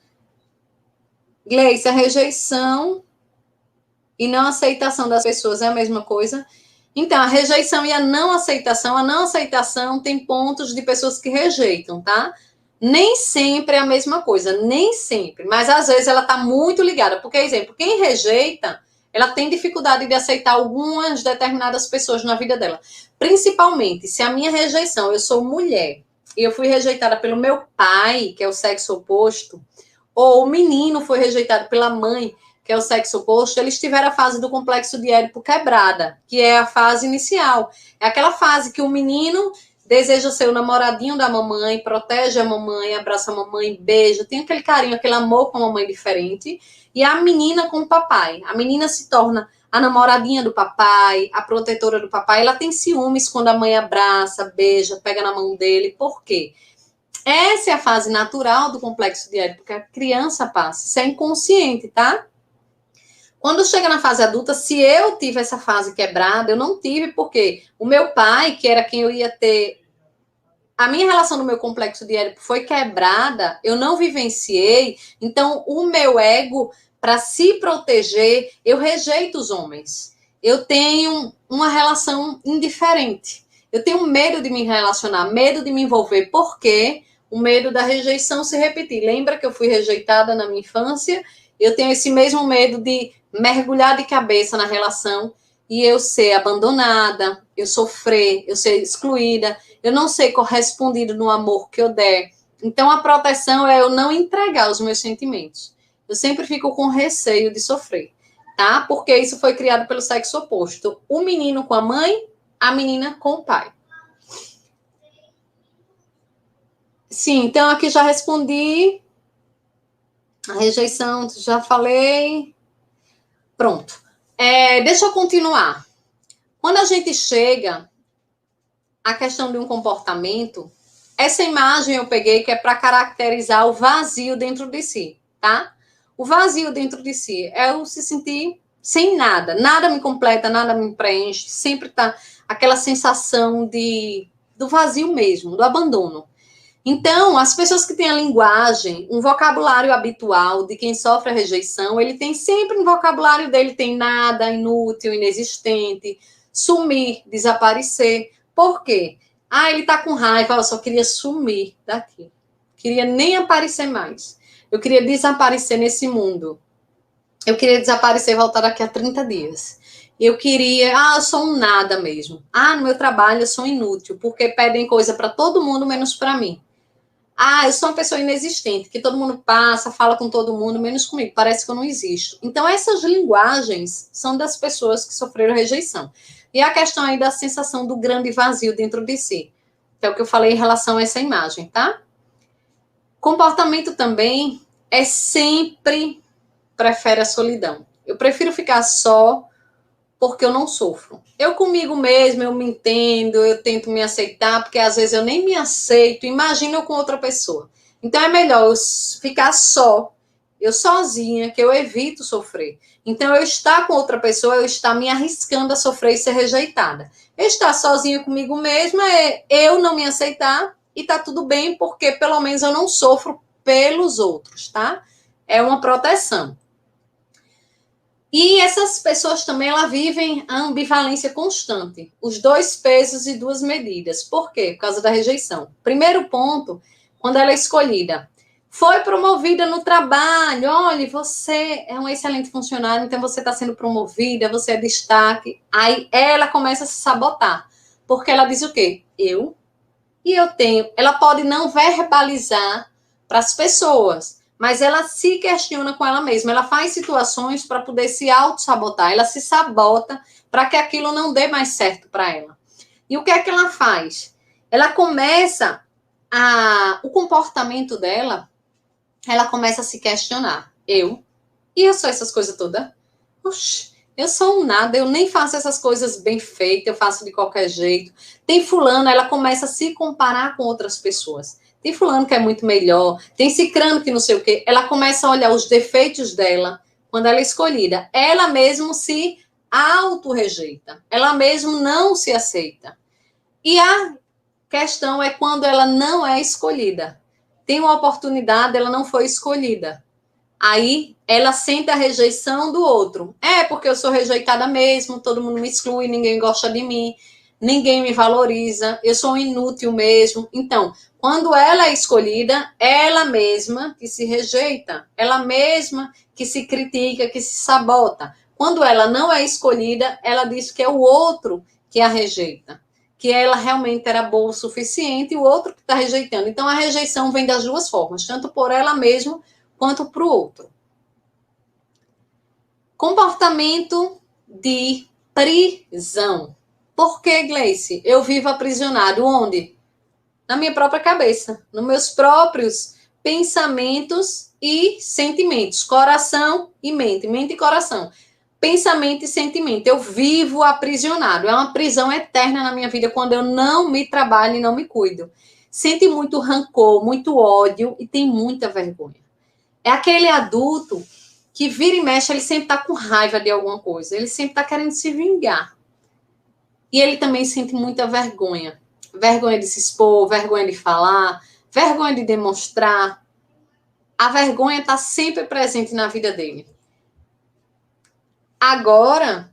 Gleice, a rejeição e não aceitação das pessoas é a mesma coisa? Então, a rejeição e a não aceitação tem pontos de pessoas que rejeitam, tá? Nem sempre é a mesma coisa, nem sempre. Mas, às vezes, ela está muito ligada. Porque, exemplo, quem rejeita, ela tem dificuldade de aceitar algumas determinadas pessoas na vida dela. Principalmente, se a minha rejeição, eu sou mulher, e eu fui rejeitada pelo meu pai, que é o sexo oposto, ou o menino foi rejeitado pela mãe, que é o sexo oposto, eles tiveram a fase do complexo de Édipo quebrada, que é a fase inicial. É aquela fase que o menino deseja ser o namoradinho da mamãe, protege a mamãe, abraça a mamãe, beija, tem aquele carinho, aquele amor com a mamãe diferente. E a menina com o papai. A menina se torna a namoradinha do papai, a protetora do papai. Ela tem ciúmes quando a mãe abraça, beija, pega na mão dele. Por quê? Essa é a fase natural do complexo de Édipo que a criança passa. Isso é inconsciente, tá? Quando chega na fase adulta, se eu tive essa fase quebrada, eu não tive, porque o meu pai, que era quem eu ia ter... A minha relação no meu complexo de Édipo foi quebrada, eu não vivenciei, então o meu ego, para se proteger, eu rejeito os homens. Eu tenho uma relação indiferente. Eu tenho medo de me relacionar, medo de me envolver. Por quê? O medo da rejeição se repetir. Lembra que eu fui rejeitada na minha infância? Eu tenho esse mesmo medo de mergulhar de cabeça na relação e eu ser abandonada, eu sofrer, eu ser excluída, eu não ser correspondido no amor que eu der. Então, a proteção é eu não entregar os meus sentimentos. Eu sempre fico com receio de sofrer, tá? Porque isso foi criado pelo sexo oposto. O menino com a mãe, a menina com o pai. Sim, então aqui já respondi. A rejeição, já falei. Pronto. Deixa eu continuar. Quando a gente chega à questão de um comportamento, essa imagem eu peguei que é para caracterizar o vazio dentro de si, tá? O vazio dentro de si é o se sentir sem nada. Nada me completa, nada me preenche. Sempre tá aquela sensação do vazio mesmo, do abandono. Então, as pessoas que têm a linguagem, um vocabulário habitual de quem sofre a rejeição, ele tem sempre no vocabulário dele, tem nada, inútil, inexistente, sumir, desaparecer. Por quê? Ele tá com raiva, eu só queria sumir daqui. Queria nem aparecer mais. Eu queria desaparecer nesse mundo. Eu queria desaparecer e voltar daqui a 30 dias. Eu queria, eu sou um nada mesmo. No meu trabalho eu sou inútil, porque pedem coisa para todo mundo, menos para mim. Eu sou uma pessoa inexistente, que todo mundo passa, fala com todo mundo, menos comigo, parece que eu não existo. Então, essas linguagens são das pessoas que sofreram rejeição. E a questão aí da sensação do grande vazio dentro de si, que é o que eu falei em relação a essa imagem, tá? Comportamento também é sempre prefere a solidão. Eu prefiro ficar só porque eu não sofro. Eu comigo mesma, eu me entendo, eu tento me aceitar, porque às vezes eu nem me aceito, imagino eu com outra pessoa. Então é melhor eu ficar só, eu sozinha, que eu evito sofrer. Então eu estar com outra pessoa, eu estar me arriscando a sofrer e ser rejeitada. Eu estar sozinha comigo mesma é eu não me aceitar e tá tudo bem, porque pelo menos eu não sofro pelos outros, tá? É uma proteção. E essas pessoas também, elas vivem a ambivalência constante. Os dois pesos e duas medidas. Por quê? Por causa da rejeição. Primeiro ponto, quando ela é escolhida. Foi promovida no trabalho. Olha, você é um excelente funcionário, então você está sendo promovida, você é destaque. Aí ela começa a se sabotar. Porque ela diz o quê? Eu tenho. Ela pode não verbalizar para as pessoas, mas ela se questiona com ela mesma, ela faz situações para poder se auto-sabotar, ela se sabota para que aquilo não dê mais certo para ela. E o que é que ela faz? Ela começa o comportamento dela, ela começa a se questionar. Eu sou essas coisas todas? Oxi, eu sou um nada, eu nem faço essas coisas bem feitas, eu faço de qualquer jeito. Tem fulano, ela começa a se comparar com outras pessoas. Tem fulano que é muito melhor, tem cicrano que não sei o quê. Ela começa a olhar os defeitos dela quando ela é escolhida. Ela mesmo se auto-rejeita. Ela mesmo não se aceita. E a questão é quando ela não é escolhida. Tem uma oportunidade, ela não foi escolhida. Aí ela sente a rejeição do outro. Porque eu sou rejeitada mesmo, todo mundo me exclui, ninguém gosta de mim, ninguém me valoriza, eu sou inútil mesmo. Então, quando ela é escolhida, ela mesma que se rejeita, ela mesma que se critica, que se sabota. Quando ela não é escolhida, ela diz que é o outro que a rejeita, que ela realmente era boa o suficiente e o outro que está rejeitando. Então, a rejeição vem das duas formas, tanto por ela mesma quanto para o outro. Comportamento de prisão. Por que, Gleice? Eu vivo aprisionado. Onde? na minha própria cabeça, nos meus próprios pensamentos e sentimentos, coração e mente e coração, pensamento e sentimento. Eu vivo aprisionado, é uma prisão eterna na minha vida quando eu não me trabalho e não me cuido. Sente muito rancor, muito ódio e tem muita vergonha. É aquele adulto que vira e mexe, ele sempre está com raiva de alguma coisa, ele sempre está querendo se vingar. E ele também sente muita vergonha. Vergonha de se expor, vergonha de falar, vergonha de demonstrar. A vergonha está sempre presente na vida dele. Agora,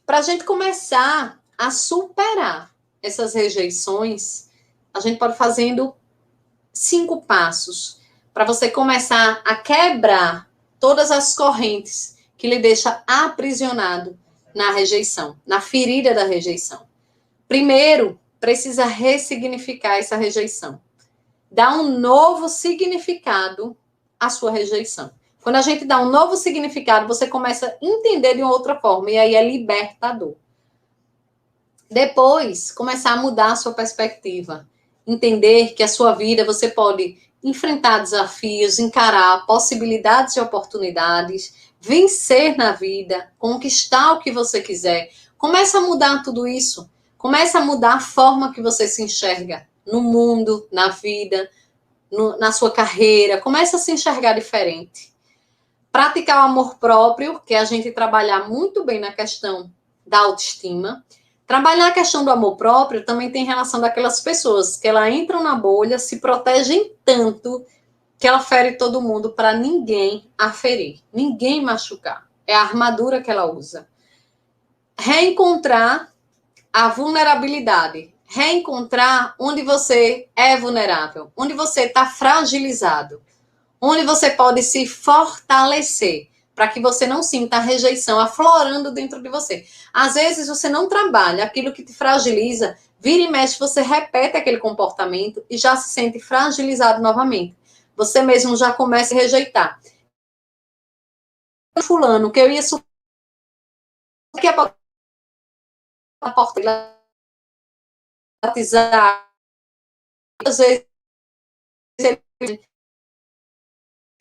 para a gente começar a superar essas rejeições, a gente pode fazendo 5 passos para você começar a quebrar todas as correntes que lhe deixam aprisionado na rejeição, na ferida da rejeição. Primeiro, precisa ressignificar essa rejeição. Dar um novo significado à sua rejeição. Quando a gente dá um novo significado, você começa a entender de uma outra forma, e aí é libertador. Depois, começar a mudar a sua perspectiva. Entender que a sua vida, você pode enfrentar desafios, encarar possibilidades e oportunidades, vencer na vida, conquistar o que você quiser. Começa a mudar tudo isso. Começa a mudar a forma que você se enxerga no mundo, na vida, na sua carreira. Começa a se enxergar diferente. Praticar o amor próprio, que é a gente trabalhar muito bem na questão da autoestima. Trabalhar a questão do amor próprio também tem relação daquelas pessoas que ela entram na bolha, se protegem tanto que ela fere todo mundo para ninguém a ferir, ninguém machucar. É a armadura que ela usa. Reencontrar a vulnerabilidade. Reencontrar onde você é vulnerável, onde você está fragilizado, onde você pode se fortalecer, para que você não sinta a rejeição aflorando dentro de você. Às vezes você não trabalha aquilo que te fragiliza, vira e mexe, você repete aquele comportamento e já se sente fragilizado novamente. Você mesmo já começa a rejeitar. Fulano, que eu ia daqui a pouco a porta batizar, às vezes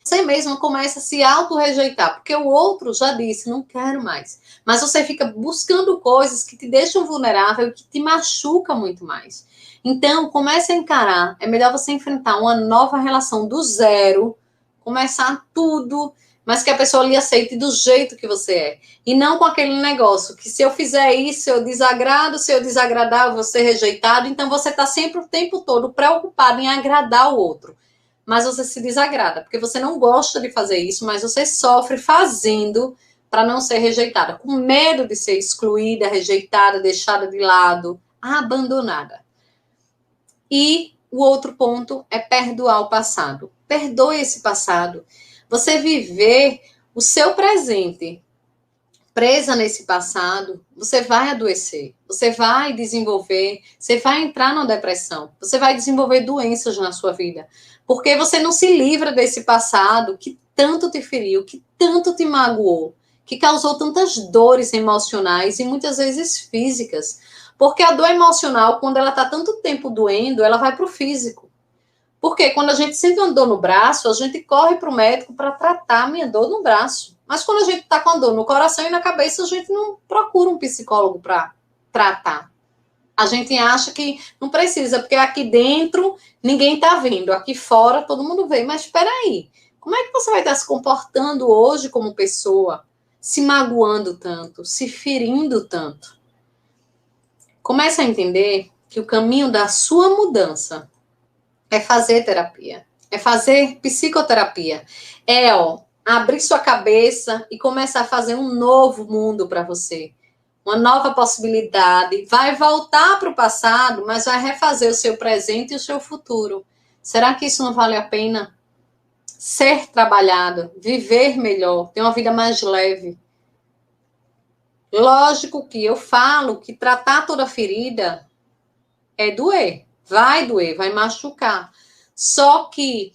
você mesmo começa a se auto-rejeitar, porque o outro já disse, não quero mais. Mas você fica buscando coisas que te deixam vulnerável, que te machucam muito mais. Então, comece a encarar. É melhor você enfrentar uma nova relação do zero, começar tudo, mas que a pessoa lhe aceite do jeito que você é. E não com aquele negócio que se eu fizer isso, eu desagrado, se eu desagradar, eu vou ser rejeitado. Então, você está sempre o tempo todo preocupado em agradar o outro. Mas você se desagrada, porque você não gosta de fazer isso, mas você sofre fazendo para não ser rejeitada, com medo de ser excluída, rejeitada, deixada de lado, abandonada. E o outro ponto é perdoar o passado. Perdoe esse passado. Você viver o seu presente presa nesse passado, você vai adoecer, você vai desenvolver, você vai entrar numa depressão, você vai desenvolver doenças na sua vida, porque você não se livra desse passado que tanto te feriu, que tanto te magoou, que causou tantas dores emocionais e muitas vezes físicas, porque a dor emocional, quando ela está tanto tempo doendo, ela vai para o físico. Porque quando a gente sente uma dor no braço, a gente corre para o médico para tratar a minha dor no braço. Mas quando a gente está com a dor no coração e na cabeça, a gente não procura um psicólogo para tratar. A gente acha que não precisa, porque aqui dentro ninguém está vendo, aqui fora todo mundo vê. Mas espera aí, como é que você vai estar se comportando hoje como pessoa, se magoando tanto, se ferindo tanto? Comece a entender que o caminho da sua mudança é fazer terapia, é fazer psicoterapia, abrir sua cabeça e começar a fazer um novo mundo para você, uma nova possibilidade. Vai voltar para o passado, mas vai refazer o seu presente e o seu futuro. Será que isso não vale a pena? Ser trabalhado, viver melhor, ter uma vida mais leve. Lógico que eu falo que tratar toda ferida é doer, vai machucar. Só que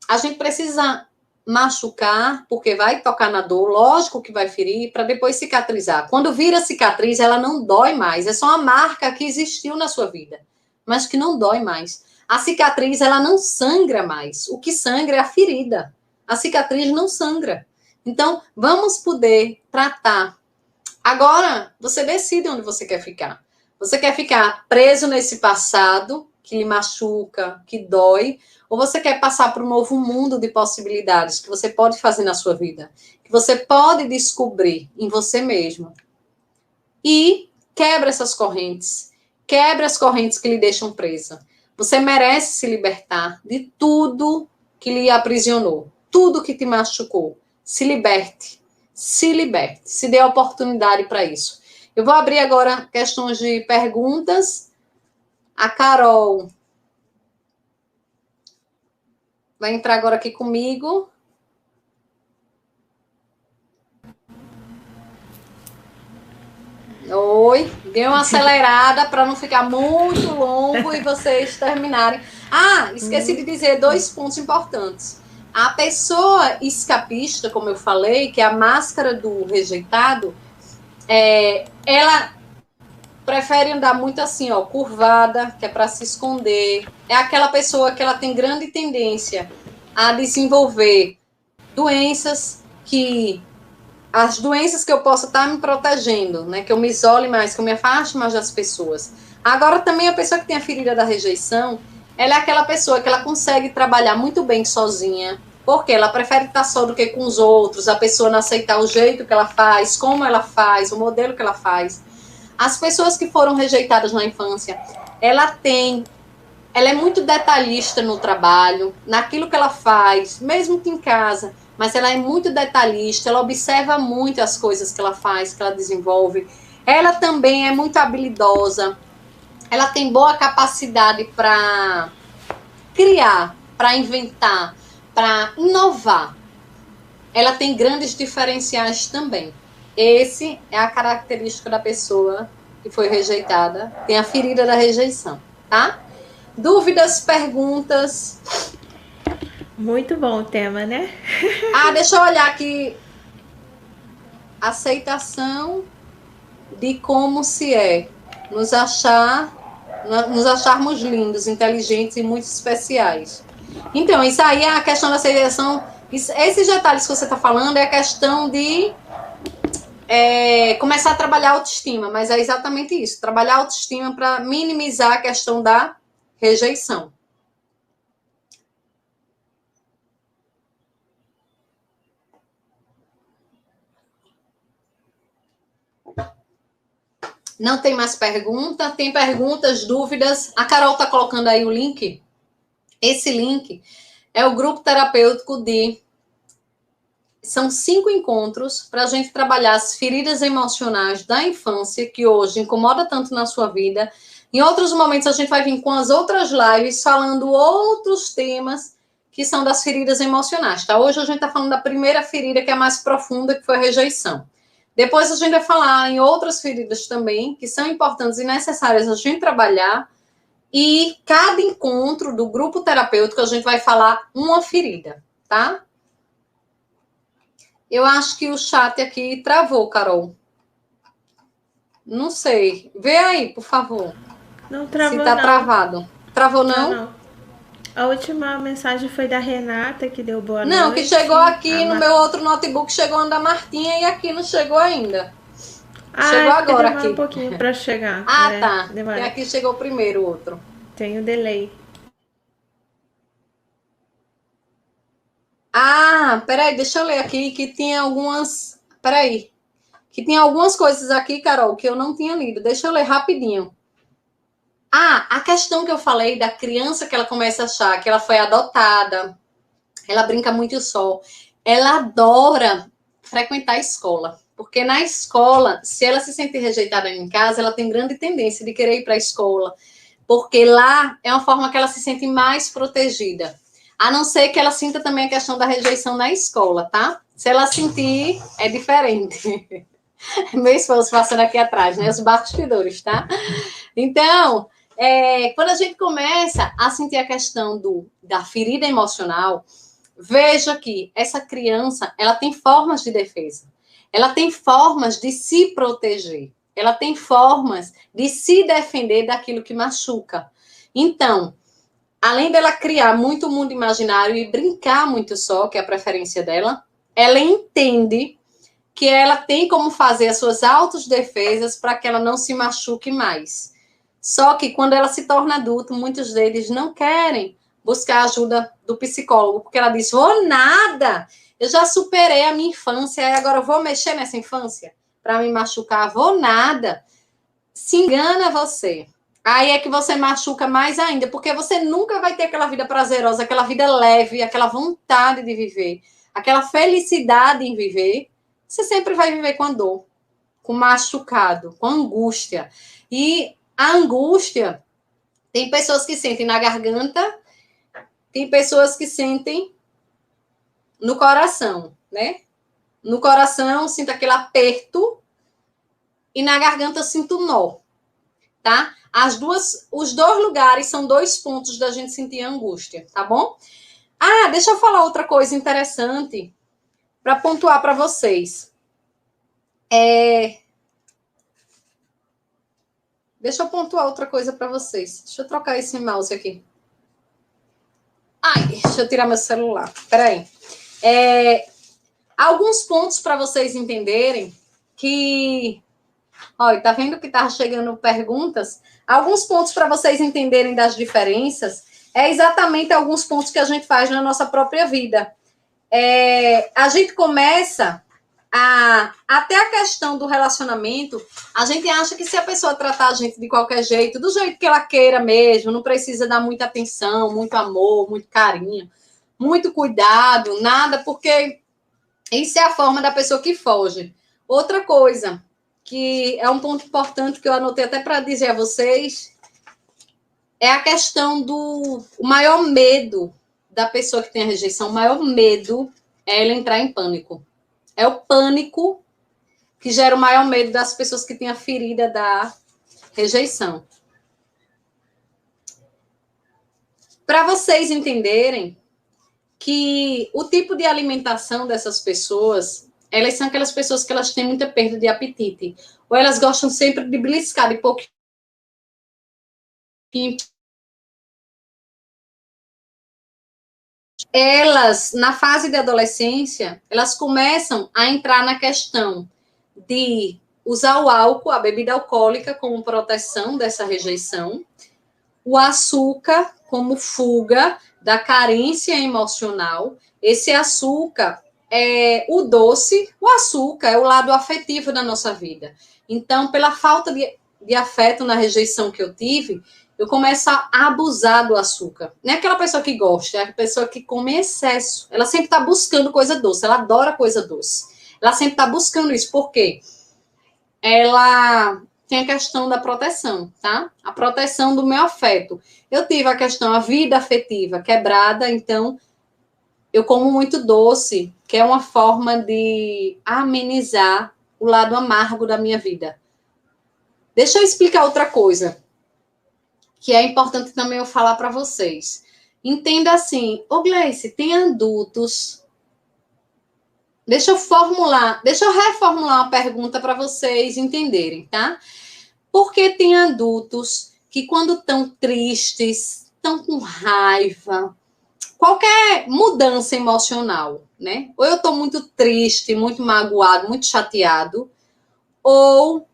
a gente precisa machucar, porque vai tocar na dor, lógico que vai ferir, para depois cicatrizar. Quando vira cicatriz, ela não dói mais, é só uma marca que existiu na sua vida, mas que não dói mais. A cicatriz, ela não sangra mais. O que sangra é a ferida. A cicatriz não sangra. Então, vamos poder tratar. Agora, você decide onde você quer ficar. Você quer ficar preso nesse passado, que lhe machuca, que dói, ou você quer passar para um novo mundo de possibilidades que você pode fazer na sua vida, que você pode descobrir em você mesmo. E quebra essas correntes. Quebra as correntes que lhe deixam presa. Você merece se libertar de tudo que lhe aprisionou, tudo que te machucou. Se liberte. Se liberte. Se dê a oportunidade para isso. Eu vou abrir agora questões de perguntas. A Carol vai entrar agora aqui comigo. Oi, deu uma acelerada para não ficar muito longo e vocês terminarem. Ah, esqueci de dizer 2 pontos importantes. A pessoa escapista, como eu falei, que é a máscara do rejeitado, ela prefere andar muito assim, ó, curvada, que é para se esconder. É aquela pessoa que ela tem grande tendência a desenvolver doenças que... As doenças que eu possa estar me protegendo, né? Que eu me isole mais, que eu me afaste mais das pessoas. Agora, também a pessoa que tem a ferida da rejeição, ela é aquela pessoa que ela consegue trabalhar muito bem sozinha, porque ela prefere estar só do que com os outros, a pessoa não aceitar o jeito que ela faz, como ela faz, o modelo que ela faz. As pessoas que foram rejeitadas na infância, ela é muito detalhista no trabalho, naquilo que ela faz, mesmo que em casa, mas ela é muito detalhista, ela observa muito as coisas que ela faz, que ela desenvolve. Ela também é muito habilidosa, ela tem boa capacidade para criar, para inventar, para inovar. Ela tem grandes diferenciais também. Esse é a característica da pessoa que foi rejeitada, tem a ferida da rejeição, tá? Dúvidas, perguntas? Muito bom o tema, né? Ah, deixa eu olhar aqui. Aceitação de como se é. Nos acharmos lindos, inteligentes e muito especiais. Então, isso aí é a questão da aceitação. Esses detalhes que você está falando é a questão de começar a trabalhar a autoestima, mas é exatamente isso. Trabalhar a autoestima para minimizar a questão da rejeição. Não tem mais pergunta? Tem perguntas, dúvidas? A Carol está colocando aí o link. Esse link é o grupo terapêutico São 5 encontros para a gente trabalhar as feridas emocionais da infância, que hoje incomoda tanto na sua vida. Em outros momentos a gente vai vir com as outras lives falando outros temas que são das feridas emocionais, tá? Hoje a gente está falando da primeira ferida, que é a mais profunda, que foi a rejeição. Depois a gente vai falar em outras feridas também, que são importantes e necessárias a gente trabalhar. E cada encontro do grupo terapêutico a gente vai falar uma ferida, tá? Eu acho que o chat aqui travou, Carol. Não sei. Vê aí, por favor. Não travou, se tá não. Travado. Travou, não? Não. A última mensagem foi da Renata, que deu boa noite. Não, que chegou aqui no meu outro notebook, chegou a da Martinha e aqui não chegou ainda. Chegou agora aqui. Um pouquinho para chegar. Tá. E aqui chegou primeiro o outro. Tem o delay. Peraí, deixa eu ler aqui que tinha algumas... Peraí. Que tinha algumas coisas aqui, Carol, que eu não tinha lido. Deixa eu ler rapidinho. A questão que eu falei da criança que ela começa a achar que ela foi adotada, ela brinca muito só, ela adora frequentar a escola, porque na escola, se ela se sentir rejeitada em casa, ela tem grande tendência de querer ir para a escola, porque lá é uma forma que ela se sente mais protegida, a não ser que ela sinta também a questão da rejeição na escola, tá? Se ela sentir, é diferente. Meu esposo passando aqui atrás, né? Os bastidores, tá? Então... quando a gente começa a sentir a questão da ferida emocional, veja que essa criança, ela tem formas de defesa, ela tem formas de se proteger, ela tem formas de se defender daquilo que machuca. Então, além dela criar muito mundo imaginário e brincar muito só, que é a preferência dela, ela entende que ela tem como fazer as suas autodefesas para que ela não se machuque mais. Só que quando ela se torna adulta, muitos deles não querem buscar a ajuda do psicólogo, porque ela diz, vou nada, eu já superei a minha infância, e agora eu vou mexer nessa infância para me machucar, vou nada. Se engana você. Aí é que você machuca mais ainda, porque você nunca vai ter aquela vida prazerosa, aquela vida leve, aquela vontade de viver, aquela felicidade em viver. Você sempre vai viver com a dor, com machucado, com angústia. E a angústia, tem pessoas que sentem na garganta, tem pessoas que sentem no coração, né? No coração, eu sinto aquele aperto e na garganta eu sinto nó, tá? Os dois lugares são 2 pontos da gente sentir angústia, tá bom? Ah, deixa eu falar outra coisa interessante para pontuar para vocês. Deixa eu pontuar outra coisa para vocês. Deixa eu trocar esse mouse aqui. Ai, deixa eu tirar meu celular. Peraí. Alguns pontos para vocês entenderem que... Olha, tá vendo que tá chegando perguntas? Alguns pontos para vocês entenderem das diferenças é exatamente alguns pontos que a gente faz na nossa própria vida. A gente começa até a questão do relacionamento, a gente acha que se a pessoa tratar a gente de qualquer jeito, do jeito que ela queira mesmo, não precisa dar muita atenção, muito amor, muito carinho, muito cuidado, nada, porque isso é a forma da pessoa que foge. Outra coisa, que é um ponto importante que eu anotei até para dizer a vocês, é a questão do maior medo da pessoa que tem a rejeição, o maior medo é ela entrar em pânico. É o pânico que gera o maior medo das pessoas que têm a ferida da rejeição. Para vocês entenderem que o tipo de alimentação dessas pessoas, elas são aquelas pessoas que elas têm muita perda de apetite, ou elas gostam sempre de beliscar de pouquinho. Elas, na fase de adolescência, elas começam a entrar na questão de usar o álcool, a bebida alcoólica, como proteção dessa rejeição, o açúcar como fuga da carência emocional. Esse açúcar é o doce, o açúcar é o lado afetivo da nossa vida. Então, pela falta de afeto na rejeição que eu tive, eu começo a abusar do açúcar. Não é aquela pessoa que gosta, é a pessoa que come em excesso. Ela sempre está buscando coisa doce, ela adora coisa doce. Ela sempre está buscando isso. Por quê? Ela tem a questão da proteção, tá? A proteção do meu afeto. Eu tive a questão, a vida afetiva quebrada, então eu como muito doce, que é uma forma de amenizar o lado amargo da minha vida. Deixa eu explicar outra coisa, que é importante também eu falar para vocês. Entenda assim, Gleice, tem adultos... Deixa eu reformular uma pergunta para vocês entenderem, tá? Porque tem adultos que quando estão tristes, estão com raiva, qualquer mudança emocional, né? Ou eu estou muito triste, muito magoado, muito chateado, ou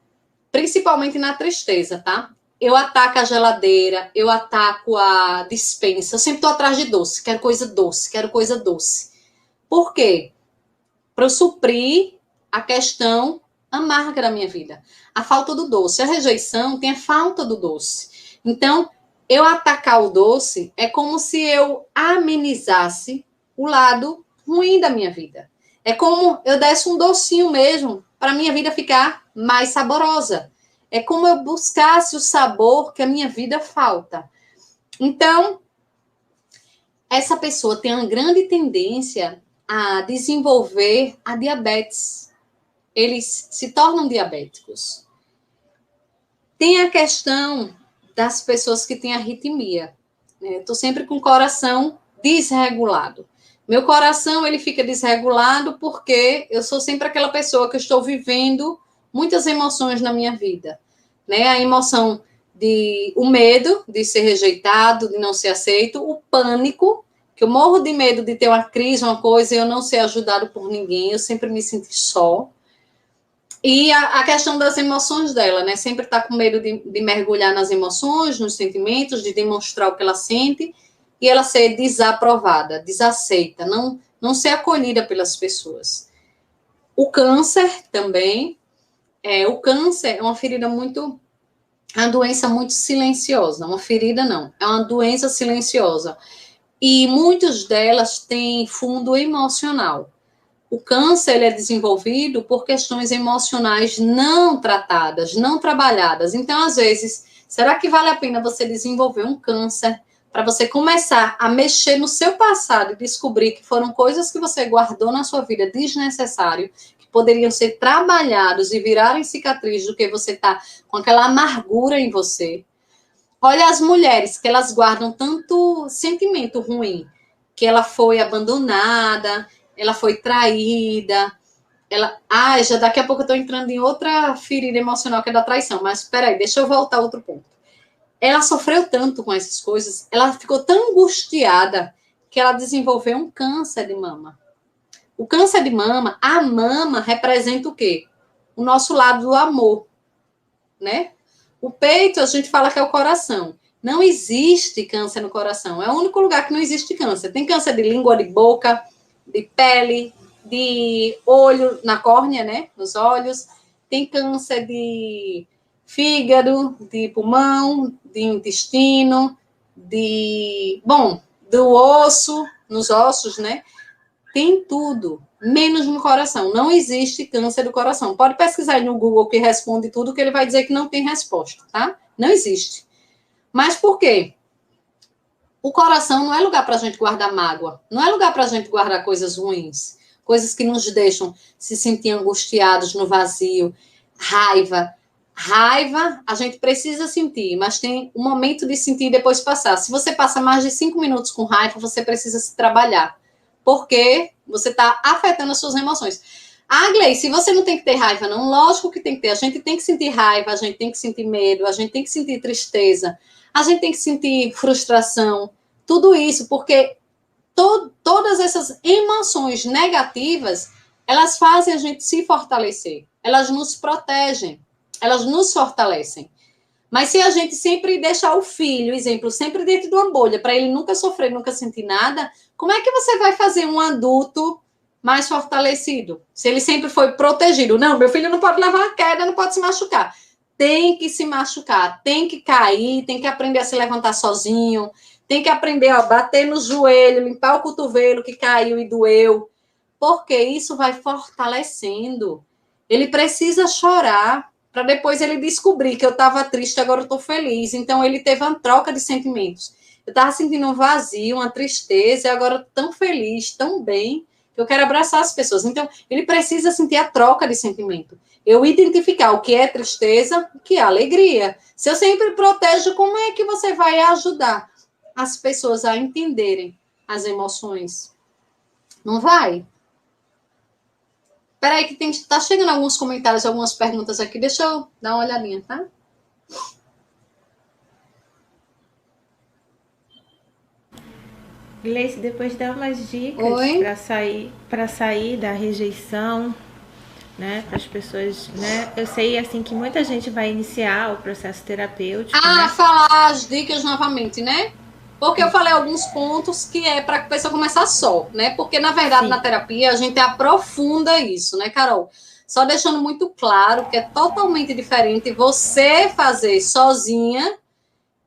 principalmente na tristeza, tá? Eu ataco a geladeira, eu ataco a despensa, eu sempre estou atrás de doce, quero coisa doce, quero coisa doce. Por quê? Para eu suprir a questão amarga da minha vida. A falta do doce. A rejeição tem a falta do doce. Então, eu atacar o doce é como se eu amenizasse o lado ruim da minha vida. É como eu desse um docinho mesmo para a minha vida ficar mais saborosa. É como eu buscasse o sabor que a minha vida falta. Então, essa pessoa tem uma grande tendência a desenvolver a diabetes. Eles se tornam diabéticos. Tem a questão das pessoas que têm arritmia. Estou sempre com o coração desregulado. Meu coração ele fica desregulado porque eu sou sempre aquela pessoa que estou vivendo muitas emoções na minha vida. A emoção o medo de ser rejeitado, de não ser aceito, o pânico, que eu morro de medo de ter uma crise, uma coisa, e eu não ser ajudado por ninguém, eu sempre me senti só. E a questão das emoções dela, né? Sempre tá com medo de mergulhar nas emoções, nos sentimentos, de demonstrar o que ela sente, e ela ser desaprovada, desaceita, não ser acolhida pelas pessoas. O câncer também, o câncer é uma ferida muito, é uma doença muito silenciosa, uma ferida não, é uma doença silenciosa. E muitas delas têm fundo emocional. O câncer ele é desenvolvido por questões emocionais não tratadas, não trabalhadas. Então, às vezes, será que vale a pena você desenvolver um câncer para você começar a mexer no seu passado e descobrir que foram coisas que você guardou na sua vida desnecessário, que poderiam ser trabalhados e virarem cicatriz do que você está com aquela amargura em você? Olha as mulheres que elas guardam tanto sentimento ruim, que ela foi abandonada, ela foi traída, já daqui a pouco eu estou entrando em outra ferida emocional que é da traição, mas espera aí, deixa eu voltar a outro ponto. Ela sofreu tanto com essas coisas, ela ficou tão angustiada que ela desenvolveu um câncer de mama. O câncer de mama, a mama representa o quê? O nosso lado do amor, né? O peito, a gente fala que é o coração. Não existe câncer no coração. É o único lugar que não existe câncer. Tem câncer de língua, de boca, de pele, de olho, na córnea, né? Nos olhos. Tem câncer de fígado, de pulmão, de intestino, do osso, nos ossos, né? Tem tudo, menos no coração. Não existe câncer do coração. Pode pesquisar no Google que responde tudo, que ele vai dizer que não tem resposta, tá? Não existe. Mas por quê? O coração não é lugar para a gente guardar mágoa. Não é lugar para a gente guardar coisas ruins. Coisas que nos deixam se sentir angustiados no vazio. Raiva. Raiva, a gente precisa sentir, mas tem um momento de sentir e depois passar. Se você passa mais de 5 minutos com raiva, você precisa se trabalhar. Porque você está afetando as suas emoções. Ah, Gleice, você não tem que ter raiva, não? Lógico que tem que ter. A gente tem que sentir raiva, a gente tem que sentir medo, a gente tem que sentir tristeza, a gente tem que sentir frustração. Tudo isso, porque todas essas emoções negativas, elas fazem a gente se fortalecer. Elas nos protegem, elas nos fortalecem. Mas se a gente sempre deixar o filho, exemplo, sempre dentro de uma bolha, para ele nunca sofrer, nunca sentir nada, como é que você vai fazer um adulto mais fortalecido? Se ele sempre foi protegido. Não, meu filho não pode levar uma queda, não pode se machucar. Tem que se machucar, tem que cair, tem que aprender a se levantar sozinho, tem que aprender a bater no joelho, limpar o cotovelo que caiu e doeu, porque isso vai fortalecendo. Ele precisa chorar, para depois ele descobrir que eu estava triste, agora eu estou feliz. Então, ele teve uma troca de sentimentos. Eu estava sentindo um vazio, uma tristeza, e agora eu estou tão feliz, tão bem, que eu quero abraçar as pessoas. Então, ele precisa sentir a troca de sentimento. Eu identificar o que é tristeza, o que é alegria. Se eu sempre protejo, como é que você vai ajudar as pessoas a entenderem as emoções? Não vai. Espera aí que tá chegando alguns comentários, algumas perguntas aqui. Deixa eu dar uma olhadinha, tá? Gleice, depois dá umas dicas para sair da rejeição, né? Para as pessoas, né? Eu sei assim que muita gente vai iniciar o processo terapêutico. Né? Falar as dicas novamente, né? Porque eu falei alguns pontos que é para a pessoa começar só, né? Porque, na verdade, na terapia, a gente aprofunda isso, né, Carol? Só deixando muito claro que é totalmente diferente você fazer sozinha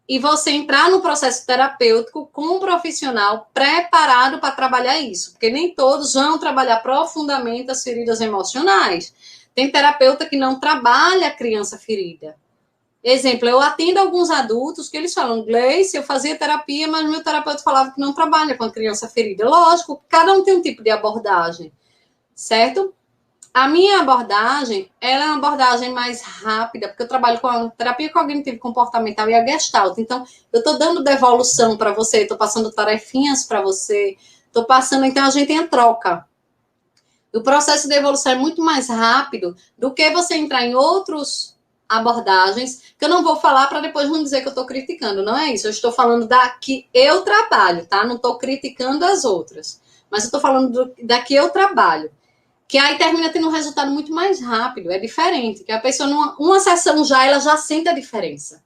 e você entrar no processo terapêutico com um profissional preparado para trabalhar isso. Porque nem todos vão trabalhar profundamente as feridas emocionais. Tem terapeuta que não trabalha a criança ferida. Exemplo, eu atendo alguns adultos que eles falam, Gleice, eu fazia terapia, mas meu terapeuta falava que não trabalha com a criança ferida. Lógico, cada um tem um tipo de abordagem, certo? A minha abordagem, ela é uma abordagem mais rápida, porque eu trabalho com a terapia cognitivo comportamental e a Gestalt. Então, eu estou dando devolução para você, estou passando tarefinhas para você, estou passando, então a gente tem a troca. O processo de evolução é muito mais rápido do que você entrar em outros abordagens, que eu não vou falar para depois não dizer que eu estou criticando, não é isso. Eu estou falando da que eu trabalho, tá? Não estou criticando as outras, mas eu estou falando da que eu trabalho. Que aí termina tendo um resultado muito mais rápido, é diferente, que a pessoa, numa sessão já, ela já sente a diferença.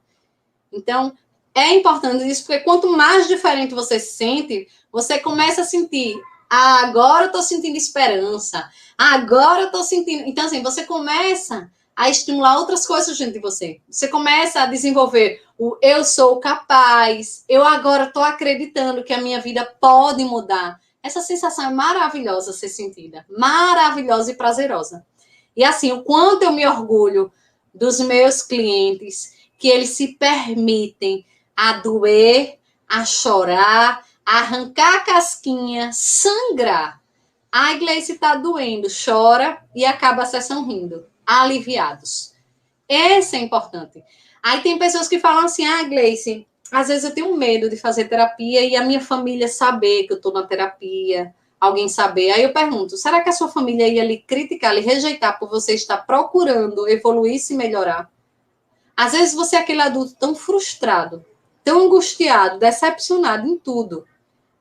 Então, é importante isso, porque quanto mais diferente você se sente, você começa a sentir, agora eu estou sentindo esperança, agora eu estou sentindo... Então, assim, você começa a estimular outras coisas dentro de você. Você começa a desenvolver o eu sou capaz, eu agora estou acreditando que a minha vida pode mudar. Essa sensação é maravilhosa ser sentida, maravilhosa e prazerosa. E assim, o quanto eu me orgulho dos meus clientes, que eles se permitem a doer, a chorar, a arrancar a casquinha, sangrar. A Gleice está doendo, chora e acaba a sessão rindo, aliviados. Esse é importante. Aí tem pessoas que falam assim, Gleice, às vezes eu tenho medo de fazer terapia e a minha família saber que eu estou na terapia, alguém saber. Aí eu pergunto, será que a sua família ia lhe criticar, lhe rejeitar por você estar procurando evoluir e se melhorar? Às vezes você é aquele adulto tão frustrado, tão angustiado, decepcionado em tudo,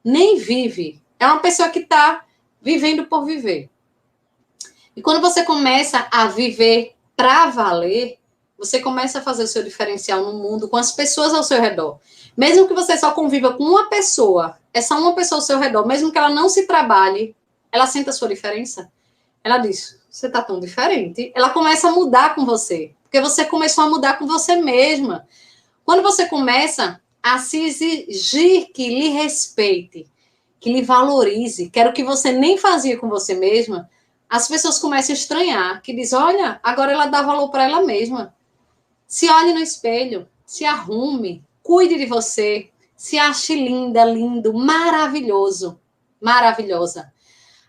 nem vive. É uma pessoa que está vivendo por viver. E quando você começa a viver para valer, você começa a fazer o seu diferencial no mundo com as pessoas ao seu redor. Mesmo que você só conviva com uma pessoa, é só uma pessoa ao seu redor, mesmo que ela não se trabalhe, ela sente a sua diferença. Ela diz, você está tão diferente. Ela começa a mudar com você, porque você começou a mudar com você mesma. Quando você começa a se exigir que lhe respeite, que lhe valorize, que era o que você nem fazia com você mesma, as pessoas começam a estranhar, que diz, olha, agora ela dá valor para ela mesma. Se olhe no espelho, se arrume, cuide de você, se ache linda, lindo, maravilhoso, maravilhosa.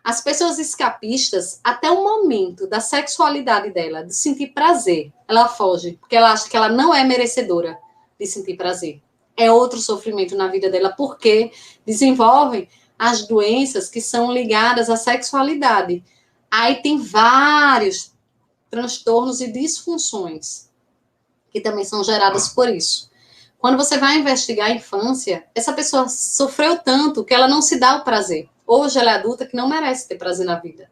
As pessoas escapistas, até o momento da sexualidade dela, de sentir prazer, ela foge, porque ela acha que ela não é merecedora de sentir prazer. É outro sofrimento na vida dela, porque desenvolvem as doenças que são ligadas à sexualidade. Aí tem vários transtornos e disfunções que também são geradas por isso. Quando você vai investigar a infância, essa pessoa sofreu tanto que ela não se dá o prazer. Hoje ela é adulta que não merece ter prazer na vida.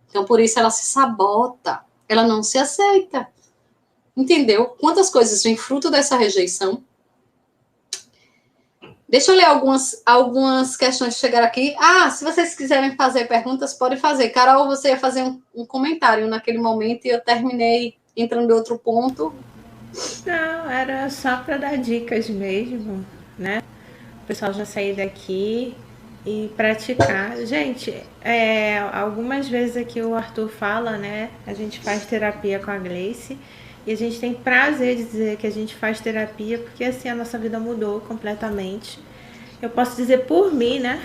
Então, por isso, ela se sabota. Ela não se aceita. Entendeu? Quantas coisas vêm fruto dessa rejeição? Deixa eu ler algumas questões que chegaram aqui. Se vocês quiserem fazer perguntas, podem fazer. Carol, você ia fazer um comentário naquele momento e eu terminei entrando em outro ponto. Não, era só para dar dicas mesmo, né? O pessoal já sair daqui e praticar. Gente, algumas vezes aqui o Arthur fala, né? A gente faz terapia com a Gleice e a gente tem prazer de dizer que a gente faz terapia porque assim a nossa vida mudou completamente. Eu posso dizer por mim, né?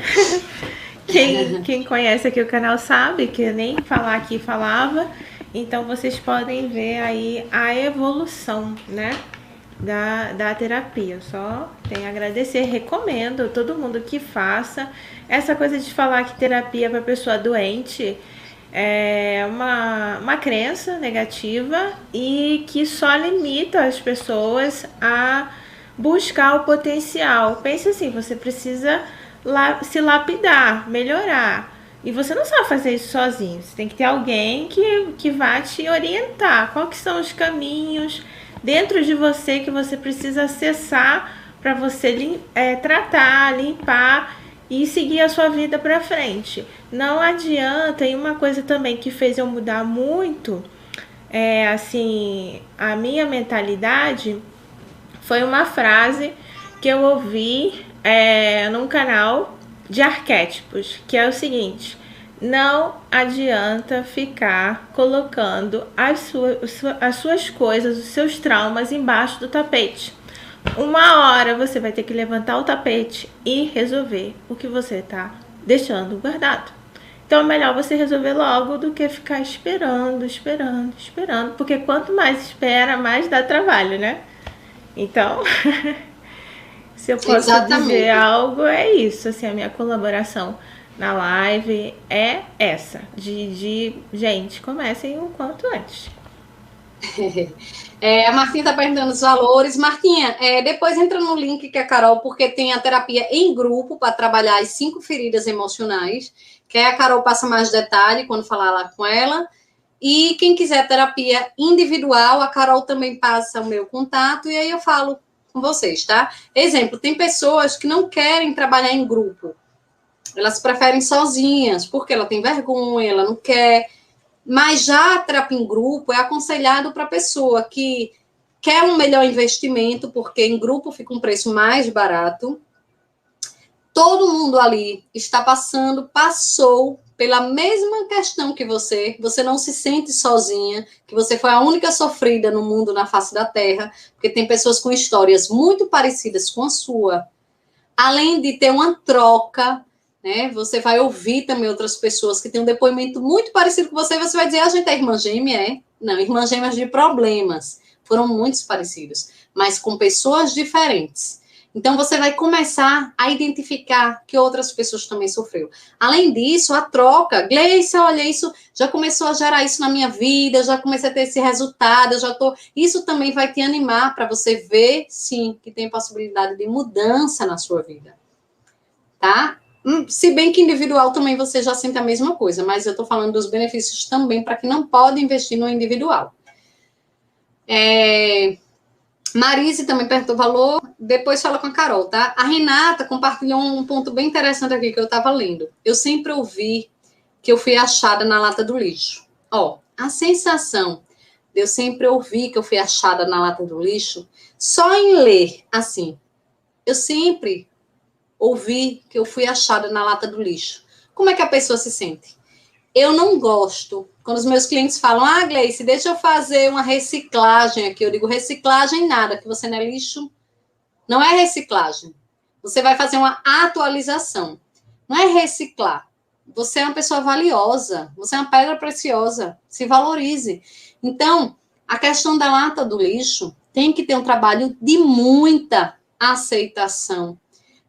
Quem conhece aqui o canal sabe que eu nem falar aqui falava. Então, vocês podem ver aí a evolução, né, da terapia. Eu só tenho a agradecer, recomendo todo mundo que faça. Essa coisa de falar que terapia para pessoa doente é uma crença negativa e que só limita as pessoas a buscar o potencial. Pense assim, você precisa se lapidar, melhorar. E você não sabe fazer isso sozinho. Você tem que ter alguém que vá te orientar. Quais são os caminhos dentro de você que você precisa acessar para você tratar, limpar e seguir a sua vida para frente. Não adianta. E uma coisa também que fez eu mudar muito, assim, a minha mentalidade foi uma frase que eu ouvi num canal de arquétipos, que é o seguinte: não adianta ficar colocando as suas coisas, os seus traumas embaixo do tapete. Uma hora você vai ter que levantar o tapete e resolver o que você está deixando guardado. Então é melhor você resolver logo do que ficar esperando, porque quanto mais espera, mais dá trabalho, né? Então... Se eu posso dizer algo, é isso. Assim, a minha colaboração na live é essa. Gente, comecem o quanto antes. A Martinha está perguntando os valores. Martinha, depois entra no link que a Carol, porque tem a terapia em grupo para trabalhar as 5 feridas emocionais, que aí a Carol passa mais detalhe quando falar lá com ela. E quem quiser terapia individual, a Carol também passa o meu contato e aí eu falo com vocês, tá? Exemplo, tem pessoas que não querem trabalhar em grupo. Elas preferem sozinhas, porque ela tem vergonha, ela não quer. Mas já a terapia em grupo é aconselhado para a pessoa que quer um melhor investimento, porque em grupo fica um preço mais barato. Todo mundo ali está passou pela mesma questão que você não se sente sozinha, que você foi a única sofrida no mundo, na face da Terra, porque tem pessoas com histórias muito parecidas com a sua. Além de ter uma troca, né? Você vai ouvir também outras pessoas que têm um depoimento muito parecido com você, e você vai dizer, a gente é irmã gêmea, é? Não, irmã gêmeas de problemas. Foram muitos parecidos, mas com pessoas diferentes. Então, você vai começar a identificar que outras pessoas também sofreram. Além disso, a troca. Gleice, olha, isso já começou a gerar isso na minha vida, já comecei a ter esse resultado, Isso também vai te animar para você ver, sim, que tem possibilidade de mudança na sua vida. Tá? Se bem que individual também você já sente a mesma coisa, mas eu estou falando dos benefícios também para quem não pode investir no individual. Marise também perguntou o valor, depois fala com a Carol, tá? A Renata compartilhou um ponto bem interessante aqui que eu estava lendo. Eu sempre ouvi que eu fui achada na lata do lixo. A sensação de eu sempre ouvir que eu fui achada na lata do lixo, só em ler, assim, eu sempre ouvi que eu fui achada na lata do lixo. Como é que a pessoa se sente? Eu não gosto. Quando os meus clientes falam, Gleice, deixa eu fazer uma reciclagem aqui. Eu digo, reciclagem nada, que você não é lixo. Não é reciclagem. Você vai fazer uma atualização. Não é reciclar. Você é uma pessoa valiosa. Você é uma pedra preciosa. Se valorize. Então, a questão da lata do lixo tem que ter um trabalho de muita aceitação,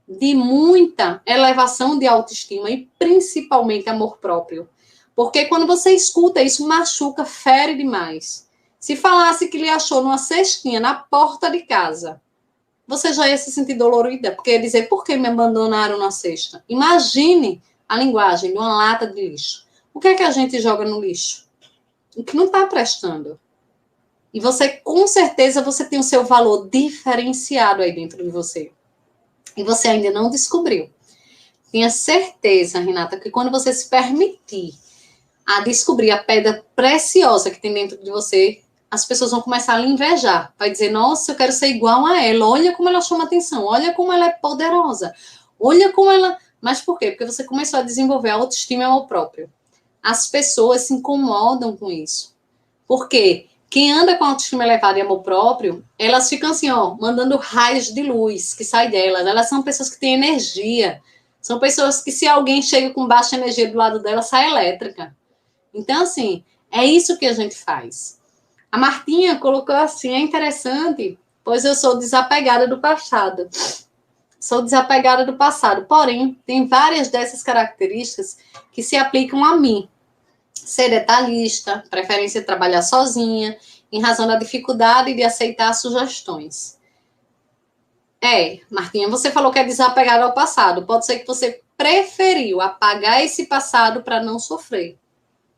de muita elevação de autoestima e principalmente amor próprio. Porque quando você escuta isso, machuca, fere demais. Se falasse que lhe achou numa cestinha na porta de casa, você já ia se sentir dolorida, porque ia dizer, por que me abandonaram na cesta? Imagine a linguagem de uma lata de lixo. O que é que a gente joga no lixo? O que não está prestando. E você, com certeza, você tem o seu valor diferenciado aí dentro de você. E você ainda não descobriu. Tenha certeza, Renata, que quando você se permitir a descobrir a pedra preciosa que tem dentro de você, as pessoas vão começar a lhe invejar. Vai dizer, nossa, eu quero ser igual a ela. Olha como ela chama atenção. Olha como ela é poderosa. Olha como ela... Mas por quê? Porque você começou a desenvolver a autoestima e amor próprio. As pessoas se incomodam com isso. Por quê? Quem anda com autoestima elevada e amor próprio, elas ficam assim, mandando raios de luz que saem delas. Elas são pessoas que têm energia. São pessoas que, se alguém chega com baixa energia do lado dela, sai elétrica. Então, assim, é isso que a gente faz. A Martinha colocou assim, é interessante, pois eu sou desapegada do passado. Sou desapegada do passado, porém, tem várias dessas características que se aplicam a mim. Ser detalhista, preferência de trabalhar sozinha, em razão da dificuldade de aceitar sugestões. Martinha, você falou que é desapegada ao passado. Pode ser que você preferiu apagar esse passado para não sofrer.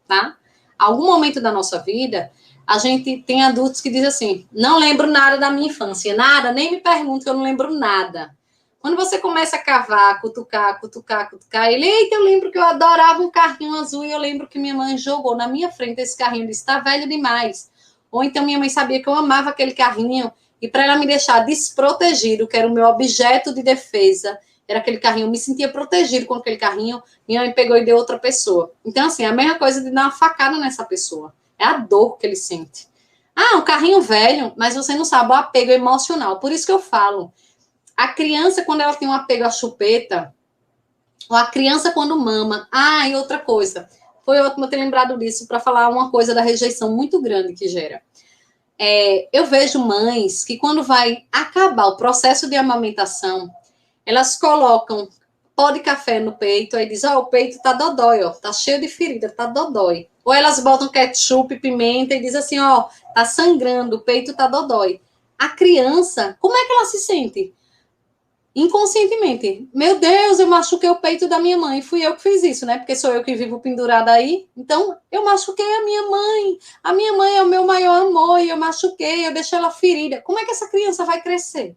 Tá? Algum momento da nossa vida, a gente tem adultos que dizem assim, não lembro nada da minha infância, nada, nem me pergunto que eu não lembro nada. Quando você começa a cavar, cutucar, ele, eita, eu lembro que eu adorava um carrinho azul e eu lembro que minha mãe jogou na minha frente esse carrinho, disse, tá velho demais. Ou então minha mãe sabia que eu amava aquele carrinho e para ela me deixar desprotegido, que era o meu objeto de defesa, era aquele carrinho, eu me sentia protegido com aquele carrinho, minha mãe pegou e deu outra pessoa. Então, assim, é a mesma coisa de dar uma facada nessa pessoa. É a dor que ele sente. Um carrinho velho, mas você não sabe o apego emocional. Por isso que eu falo, a criança, quando ela tem um apego à chupeta, ou a criança quando mama. E outra coisa, foi ótimo ter lembrado disso para falar uma coisa da rejeição muito grande que gera. Eu vejo mães que quando vai acabar o processo de amamentação, elas colocam pó de café no peito, aí diz, ó, o peito tá dodói, ó, tá cheio de ferida, tá dodói. Ou elas botam ketchup, pimenta e diz assim, ó, tá sangrando, o peito tá dodói. A criança, como é que ela se sente? Inconscientemente. Meu Deus, eu machuquei o peito da minha mãe. Fui eu que fiz isso, né? Porque sou eu que vivo pendurada aí. Então, eu machuquei a minha mãe. A minha mãe é o meu maior amor e eu machuquei, eu deixei ela ferida. Como é que essa criança vai crescer?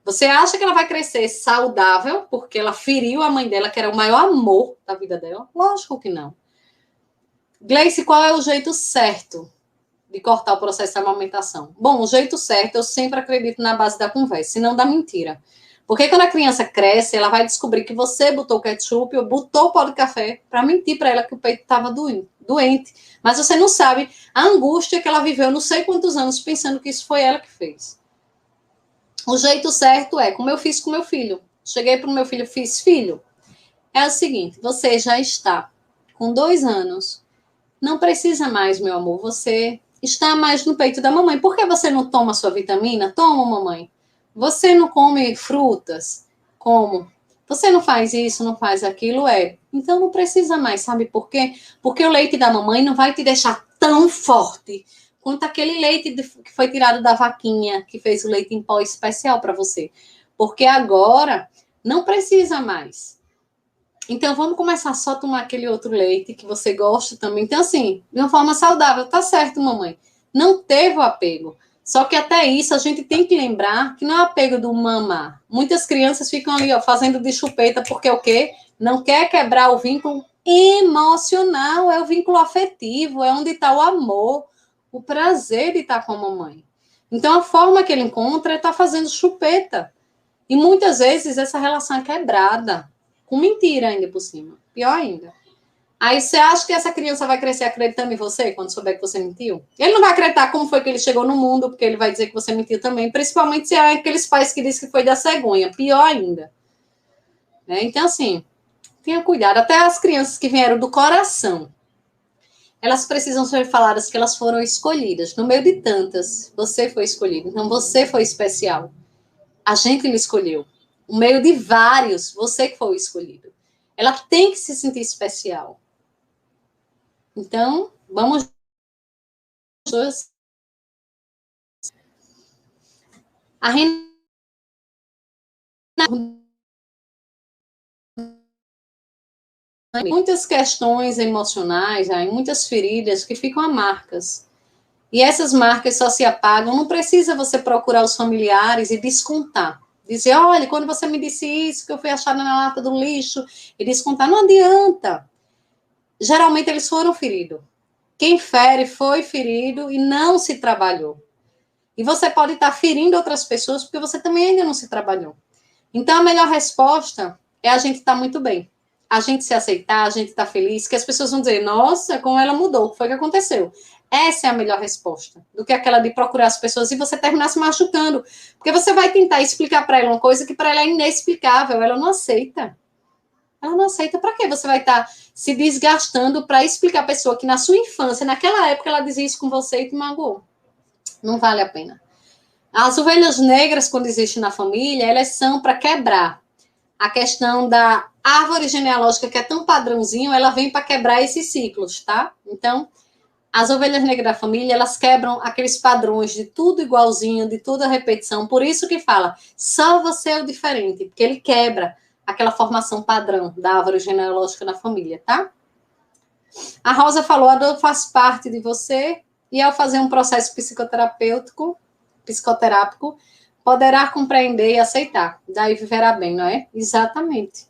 Você acha que ela vai crescer saudável porque ela feriu a mãe dela, que era o maior amor da vida dela? Lógico que não. Gleice, qual é o jeito certo de cortar o processo de amamentação? Bom, o jeito certo, eu sempre acredito na base da conversa, e não da mentira. Porque quando a criança cresce, ela vai descobrir que você botou ketchup ou botou pó de café para mentir para ela que o peito estava doente. Mas você não sabe a angústia que ela viveu não sei quantos anos pensando que isso foi ela que fez. O jeito certo é, como eu fiz com meu filho. Cheguei para o meu filho, fiz, filho, é o seguinte, você já está com 2 anos, não precisa mais, meu amor, você está mais no peito da mamãe. Por que você não toma sua vitamina? Toma, mamãe. Você não come frutas? Como? Você não faz isso, não faz aquilo? É. Então não precisa mais, sabe por quê? Porque o leite da mamãe não vai te deixar tão forte quanto aquele leite que foi tirado da vaquinha, que fez o leite em pó especial para você. Porque agora não precisa mais. Então, vamos começar só a tomar aquele outro leite que você gosta também. Então, assim, de uma forma saudável. Tá certo, mamãe. Não teve o apego. Só que até isso a gente tem que lembrar que não é apego do mamar. Muitas crianças ficam ali, ó, fazendo de chupeta porque o quê? Não quer quebrar o vínculo emocional, é o vínculo afetivo, é onde está o amor, o prazer de estar com a mamãe. Então, a forma que ele encontra é estar fazendo chupeta. E muitas vezes essa relação é quebrada. Com mentira ainda por cima. Pior ainda. Aí você acha que essa criança vai crescer acreditando em você quando souber que você mentiu? Ele não vai acreditar como foi que ele chegou no mundo, porque ele vai dizer que você mentiu também. Principalmente se é aqueles pais que dizem que foi da cegonha. Pior ainda. Né? Então, assim, tenha cuidado. Até as crianças que vieram do coração, elas precisam ser faladas que elas foram escolhidas. No meio de tantas, você foi escolhido. Então, você foi especial. A gente lhe escolheu. No meio de vários, você que foi o escolhido. Ela tem que se sentir especial. Então, vamos. A Renata, muitas questões emocionais, muitas feridas que ficam marcas. E essas marcas só se apagam. Não precisa você procurar os familiares e descontar. Dizer, olha, quando você me disse isso, que eu fui achada na lata do lixo, e descontar, não adianta. Geralmente eles foram feridos. Quem fere foi ferido e não se trabalhou. E você pode estar ferindo outras pessoas porque você também ainda não se trabalhou. Então, a melhor resposta é a gente estar muito bem. A gente se aceitar, a gente estar feliz, que as pessoas vão dizer, nossa, como ela mudou, o que foi que aconteceu? Essa é a melhor resposta, do que aquela de procurar as pessoas e você terminar se machucando. Porque você vai tentar explicar para ela uma coisa que para ela é inexplicável, ela não aceita. Ela não aceita. Para que você vai estar se desgastando para explicar a pessoa que na sua infância, naquela época, ela dizia isso com você e te magoou? Não vale a pena. As ovelhas negras, quando existem na família, elas são para quebrar. A questão da árvore genealógica, que é tão padrãozinho, ela vem para quebrar esses ciclos, tá? Então, as ovelhas negras da família, elas quebram aqueles padrões de tudo igualzinho, de toda repetição. Por isso que fala, só você é o diferente, porque ele quebra aquela formação padrão da árvore genealógica na família, tá? A Rosa falou, a dor faz parte de você, e ao fazer um processo psicoterápico, poderá compreender e aceitar. Daí viverá bem, não é? Exatamente.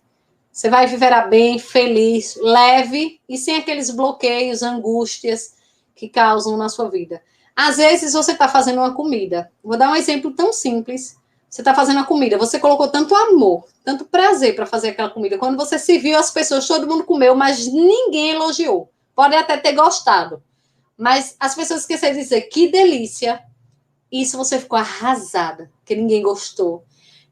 Você vai viverá bem, feliz, leve e sem aqueles bloqueios, angústias que causam na sua vida. Às vezes você está fazendo uma comida. Vou dar um exemplo tão simples. Você está fazendo a comida, você colocou tanto amor, tanto prazer para fazer aquela comida. Quando você serviu as pessoas, todo mundo comeu, mas ninguém elogiou. Pode até ter gostado. Mas as pessoas esqueceram de dizer que delícia. Isso você ficou arrasada, porque ninguém gostou.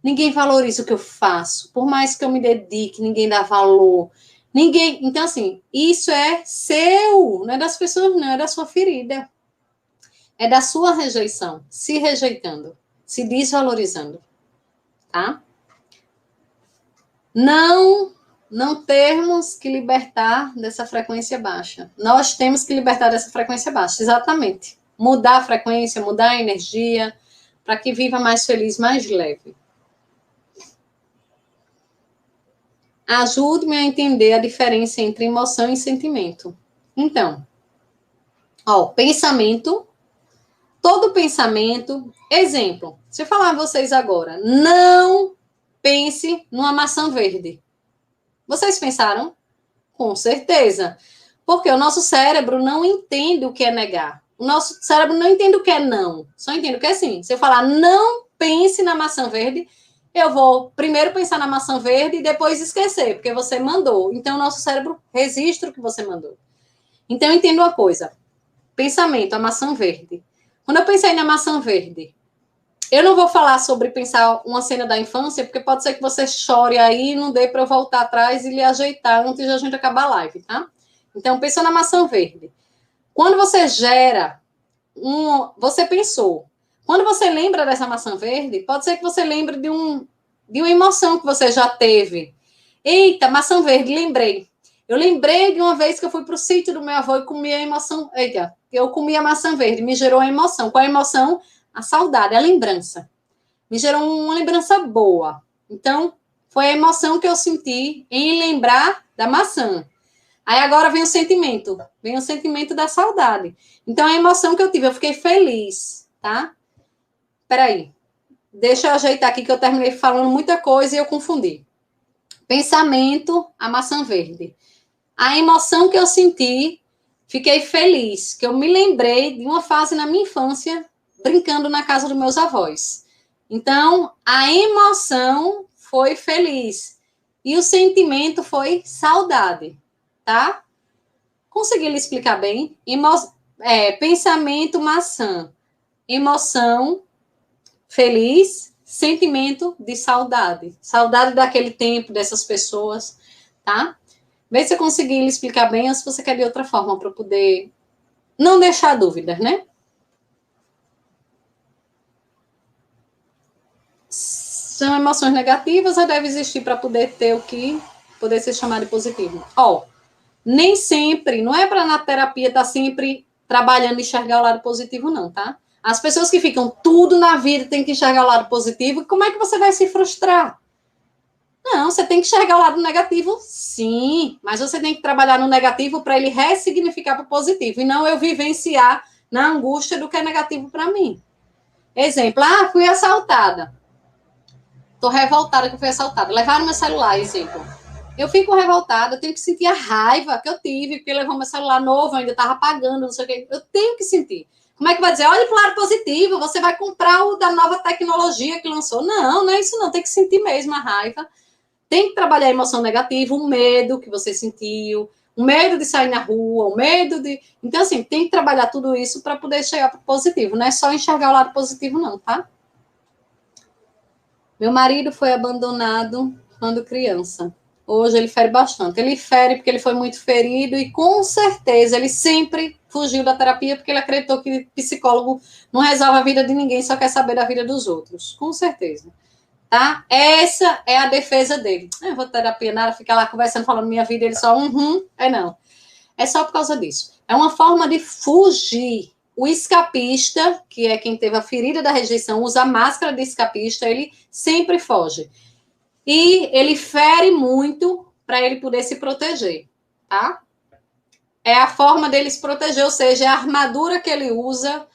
Ninguém valoriza o que eu faço. Por mais que eu me dedique, ninguém dá valor. Ninguém. Então, assim, isso é seu, não é das pessoas, não, é da sua ferida. É da sua rejeição, se rejeitando, se desvalorizando. Tá? Não termos que libertar dessa frequência baixa. Nós temos que libertar dessa frequência baixa, exatamente. Mudar a frequência, mudar a energia, para que viva mais feliz, mais leve. Ajude-me a entender a diferença entre emoção e sentimento. Então, pensamento, todo pensamento, exemplo, se eu falar a vocês agora, não pense numa maçã verde. Vocês pensaram? Com certeza. Porque o nosso cérebro não entende o que é negar. O nosso cérebro não entende o que é não. Só entende o que é sim. Se eu falar não pense na maçã verde, eu vou primeiro pensar na maçã verde e depois esquecer, porque você mandou. Então, o nosso cérebro registra o que você mandou. Então, eu entendo uma coisa. Pensamento, a maçã verde. Quando eu pensei na maçã verde, eu não vou falar sobre pensar uma cena da infância, porque pode ser que você chore aí e não dê para eu voltar atrás e lhe ajeitar antes de a gente acabar a live, tá? Então, pensou na maçã verde. Quando você gera você pensou. Quando você lembra dessa maçã verde, pode ser que você lembre de uma emoção que você já teve. Eita, maçã verde, lembrei. Eu lembrei de uma vez que eu fui para o sítio do meu avô e comi a emoção. Eita, eu comi a maçã verde, me gerou a emoção. Qual é a emoção? A saudade, a lembrança. Me gerou uma lembrança boa. Então, foi a emoção que eu senti em lembrar da maçã. Aí agora vem o sentimento da saudade. Então, a emoção que eu tive, eu fiquei feliz, tá? Peraí, deixa eu ajeitar aqui que eu terminei falando muita coisa e eu confundi. Pensamento, a maçã verde. A emoção que eu senti, fiquei feliz, que eu me lembrei de uma fase na minha infância, brincando na casa dos meus avós. Então, a emoção foi feliz. E o sentimento foi saudade, tá? Consegui lhe explicar bem? Pensamento, maçã. Emoção, feliz. Sentimento de saudade. Saudade daquele tempo, dessas pessoas, tá? Vê se eu consegui lhe explicar bem ou se você quer de outra forma para eu poder não deixar dúvidas, né? São emoções negativas ou deve existir para poder ter o que poder ser chamado de positivo? Nem sempre, não é para na terapia estar sempre trabalhando e enxergar o lado positivo, não, tá? As pessoas que ficam tudo na vida tem que enxergar o lado positivo, como é que você vai se frustrar? Não, você tem que enxergar o lado negativo, sim, mas você tem que trabalhar no negativo para ele ressignificar para o positivo, e não eu vivenciar na angústia do que é negativo para mim. Exemplo, fui assaltada. Estou revoltada que eu fui assaltada. Levaram meu celular, exemplo. Eu fico revoltada, eu tenho que sentir a raiva que eu tive, porque levou meu celular novo, eu ainda estava pagando, não sei o quê. Eu tenho que sentir. Como é que vai dizer? Olha para o lado positivo, você vai comprar o da nova tecnologia que lançou. Não, não é isso não, tem que sentir mesmo a raiva. Tem que trabalhar a emoção negativa, o medo que você sentiu, o medo de sair na rua, o medo de... Então, assim, tem que trabalhar tudo isso para poder chegar para o positivo. Não é só enxergar o lado positivo, não, tá? Meu marido foi abandonado quando criança. Hoje ele fere bastante. Ele fere porque ele foi muito ferido e, com certeza, ele sempre fugiu da terapia porque ele acreditou que psicólogo não resolve a vida de ninguém, só quer saber da vida dos outros. Com certeza. Tá? Essa é a defesa dele. Eu vou terapia, nada, ficar lá conversando, falando minha vida, ele só, não. É só por causa disso. É uma forma de fugir. O escapista, que é quem teve a ferida da rejeição, usa a máscara de escapista, ele sempre foge. E ele fere muito para ele poder se proteger, tá? É a forma dele se proteger, ou seja, é a armadura que ele usa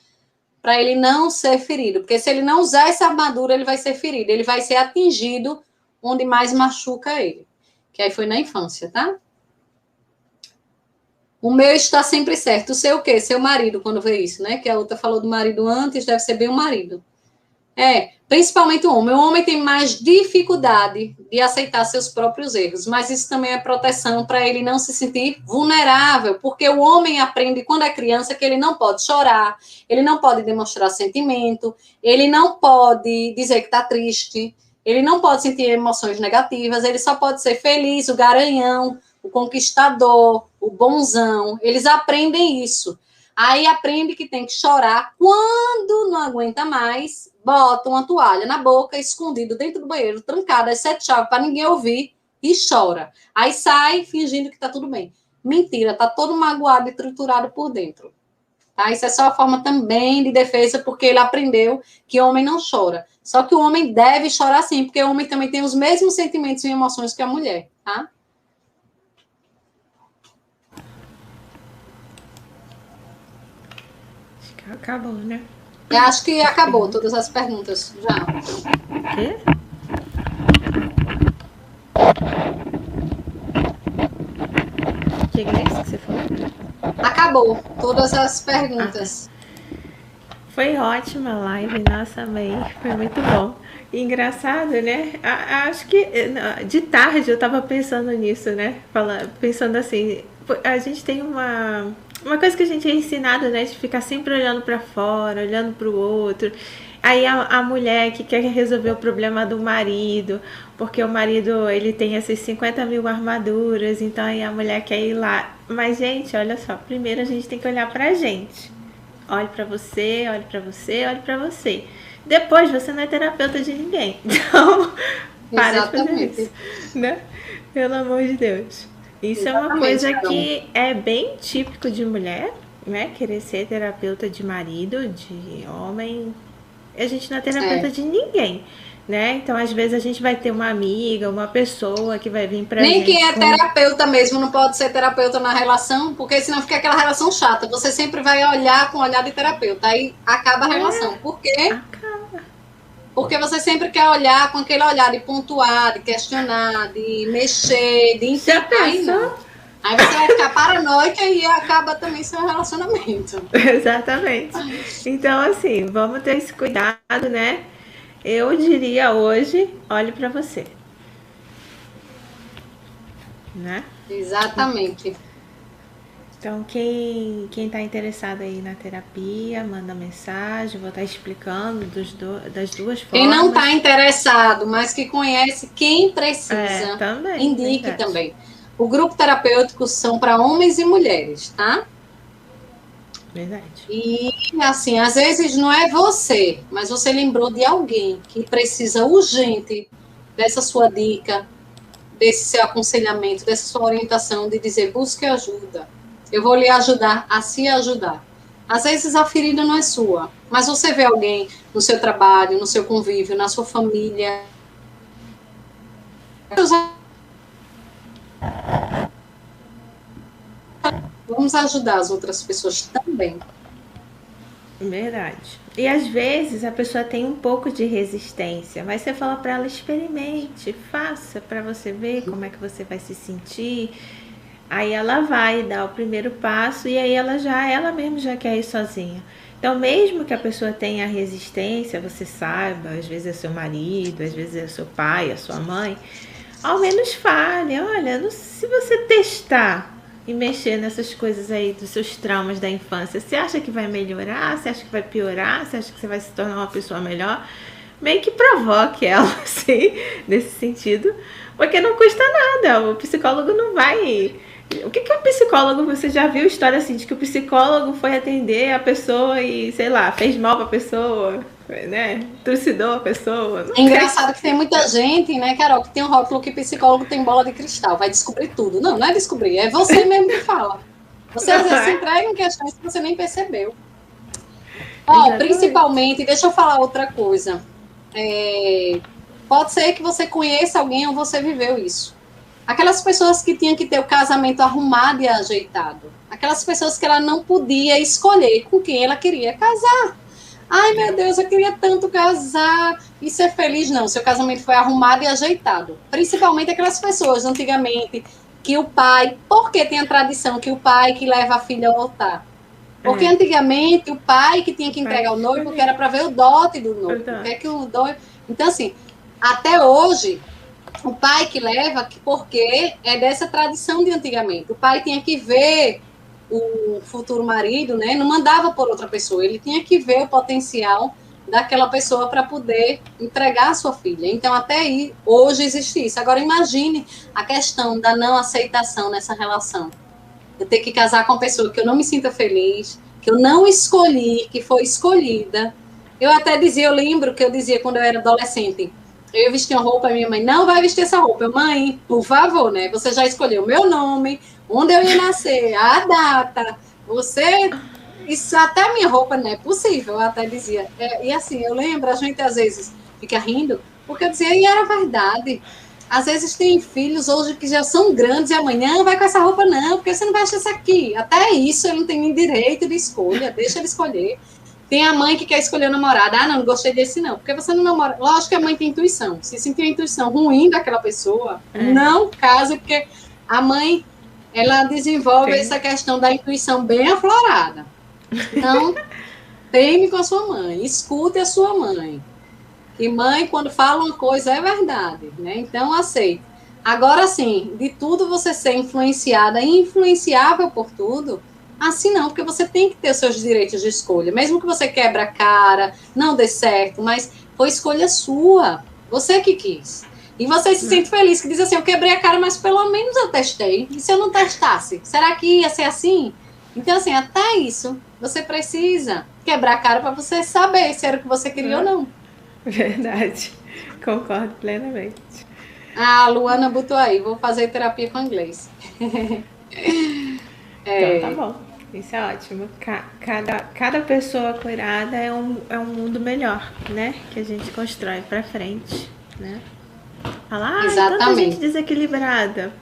para ele não ser ferido. Porque se ele não usar essa armadura, ele vai ser ferido. Ele vai ser atingido onde mais machuca ele. Que aí foi na infância, tá? O meu está sempre certo. O seu o quê? Seu marido, quando vê isso, né? Que a outra falou do marido antes, deve ser bem o marido. Principalmente o homem. O homem tem mais dificuldade de aceitar seus próprios erros, mas isso também é proteção para ele não se sentir vulnerável, porque o homem aprende quando é criança que ele não pode chorar, ele não pode demonstrar sentimento, ele não pode dizer que está triste, ele não pode sentir emoções negativas, ele só pode ser feliz, o garanhão, o conquistador, o bonzão. Eles aprendem isso. Aí aprende que tem que chorar. Quando não aguenta mais, bota uma toalha na boca, escondido dentro do banheiro, trancada, as 7 chaves, para ninguém ouvir, e chora. Aí sai fingindo que está tudo bem. Mentira, está todo magoado e triturado por dentro. Tá? Isso é só a forma também de defesa, porque ele aprendeu que o homem não chora. Só que o homem deve chorar sim, porque o homem também tem os mesmos sentimentos e emoções que a mulher, tá? Acho que acabou, né? Eu acho que acabou todas as perguntas já. O quê? Que é isso que você falou? Acabou todas as perguntas. Foi ótima a live, nossa, amei, foi muito bom. E engraçado, né? Acho que de tarde eu tava pensando nisso, né? Pensando assim, a gente tem uma coisa que a gente é ensinado, né? De ficar sempre olhando para fora, olhando para o outro. Aí a mulher que quer resolver o problema do marido, porque o marido ele tem essas 50 mil armaduras, então aí a mulher quer ir lá. Mas, gente, olha só, primeiro a gente tem que olhar pra gente. Olhe pra você, olhe pra você, olhe pra você. Depois você não é terapeuta de ninguém. Então, para de fazer isso, né? Pelo amor de Deus. Isso é uma coisa que é bem típico de mulher, né? Querer ser terapeuta de marido, de homem. A gente não é terapeuta de ninguém, né? Então, às vezes, a gente vai ter uma amiga, uma pessoa que vai vir pra gente. Nem quem é terapeuta mesmo não pode ser terapeuta na relação, porque senão fica aquela relação chata. Você sempre vai olhar com o olhar de terapeuta, aí acaba a relação. Por quê? Acaba. Porque você sempre quer olhar com aquele olhar de pontuar, de questionar, de mexer, de entender. Aí você vai ficar paranoica e acaba também seu relacionamento. Exatamente. Então, assim, vamos ter esse cuidado, né? Eu diria hoje, olhe para você. Né? Exatamente. Então, quem tá interessado aí na terapia, manda mensagem, vou estar explicando das duas formas. Quem não tá interessado, mas que conhece quem precisa, também, indique verdade. também. O grupo terapêutico são para homens e mulheres, tá? Verdade. E, assim, às vezes não é você, mas você lembrou de alguém que precisa urgente dessa sua dica, desse seu aconselhamento, dessa sua orientação, de dizer, busque ajuda. Eu vou lhe ajudar a se ajudar. Às vezes a ferida não é sua, mas você vê alguém no seu trabalho, no seu convívio, na sua família. Vamos ajudar as outras pessoas também. Verdade. E às vezes a pessoa tem um pouco de resistência, mas você fala para ela, experimente, faça para você ver como é que você vai se sentir. Aí ela vai dar o primeiro passo e aí ela mesma já quer ir sozinha. Então, mesmo que a pessoa tenha resistência, você saiba, às vezes é seu marido, às vezes é seu pai, a sua mãe, ao menos fale, olha, se você testar e mexer nessas coisas aí dos seus traumas da infância, você acha que vai melhorar? Você acha que vai piorar? Você acha que você vai se tornar uma pessoa melhor? Meio que provoque ela, assim, nesse sentido, porque não custa nada, o psicólogo não vai... O que é um psicólogo? Você já viu história assim, de que o psicólogo foi atender a pessoa e, sei lá, fez mal pra pessoa, né? Trucidou a pessoa. É engraçado que tem muita gente, né, Carol, que tem um rótulo que psicólogo tem bola de cristal, vai descobrir tudo. Não, não é descobrir, é você mesmo que fala. Você às vezes se entrega em questões que você nem percebeu. Ó, principalmente, deixa eu falar outra coisa. Pode ser que você conheça alguém ou você viveu isso. Aquelas pessoas que tinham que ter o casamento arrumado e ajeitado. Aquelas pessoas que ela não podia escolher com quem ela queria casar. Ai, meu Deus, eu queria tanto casar e ser feliz. Não, seu casamento foi arrumado e ajeitado. Principalmente aquelas pessoas, antigamente, que o pai... Por que tem a tradição que o pai que leva a filha ao altar? Porque antigamente o pai que tinha que entregar o noivo, porque era para ver o dote do noivo. Porque que o noivo... Então, assim, até hoje... O pai que leva, porque é dessa tradição de antigamente. O pai tinha que ver o futuro marido, né? Não mandava por outra pessoa, ele tinha que ver o potencial daquela pessoa para poder entregar a sua filha. Então, até aí, hoje existe isso. Agora, imagine a questão da não aceitação nessa relação. Eu ter que casar com uma pessoa que eu não me sinta feliz, que eu não escolhi, que foi escolhida. Eu até dizia, eu lembro que eu dizia quando eu era adolescente, Eu ia vestir uma roupa, minha mãe não vai vestir essa roupa. Mãe, por favor, né? Você já escolheu o meu nome, onde eu ia nascer, a data. Você... Isso até a minha roupa não é possível, eu até dizia. E assim, eu lembro, a gente às vezes fica rindo, porque eu dizia, e era verdade. Às vezes tem filhos hoje que já são grandes e amanhã não vai com essa roupa não, porque você não veste essa aqui. Até isso ele não tem nem direito de escolha, deixa ele escolher. Tem a mãe que quer escolher a namorada. Ah, não gostei desse não. Porque você não namora. Lógico que a mãe tem intuição. Se sentir a intuição ruim daquela pessoa, não casa, porque a mãe, ela desenvolve essa questão da intuição bem aflorada. Então, teme com a sua mãe. Escute a sua mãe. E mãe, quando fala uma coisa, é verdade, né? Então, aceite. Agora, sim, de tudo você ser influenciada e influenciável por tudo, assim não, porque você tem que ter os seus direitos de escolha. Mesmo que você quebre a cara, não dê certo, mas foi escolha sua. Você que quis. E você se sente feliz, que diz assim, eu quebrei a cara, mas pelo menos eu testei. E se eu não testasse? Será que ia ser assim? Então, assim, até isso, você precisa quebrar a cara para você saber se era o que você queria ou não. Verdade. Concordo plenamente. Ah, a Luana botou aí, vou fazer terapia com inglês. Então tá bom. Isso é ótimo. Cada pessoa curada é um mundo melhor, né? Que a gente constrói pra frente, né? Falar, tanta gente desequilibrada.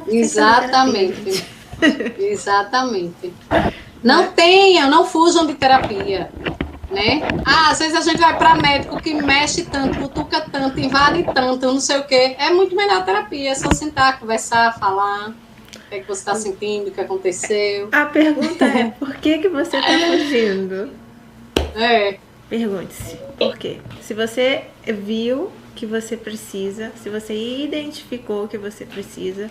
Exatamente. Exatamente. Não fujam de terapia. Né? Às vezes a gente vai para médico que mexe tanto, cutuca tanto, invade tanto, não sei o quê. É muito melhor a terapia, é só sentar, conversar, falar o que é que você está sentindo, o que aconteceu. A pergunta é, por que você está fugindo? Pergunte-se, por quê? Se você viu que você precisa, se você identificou que você precisa,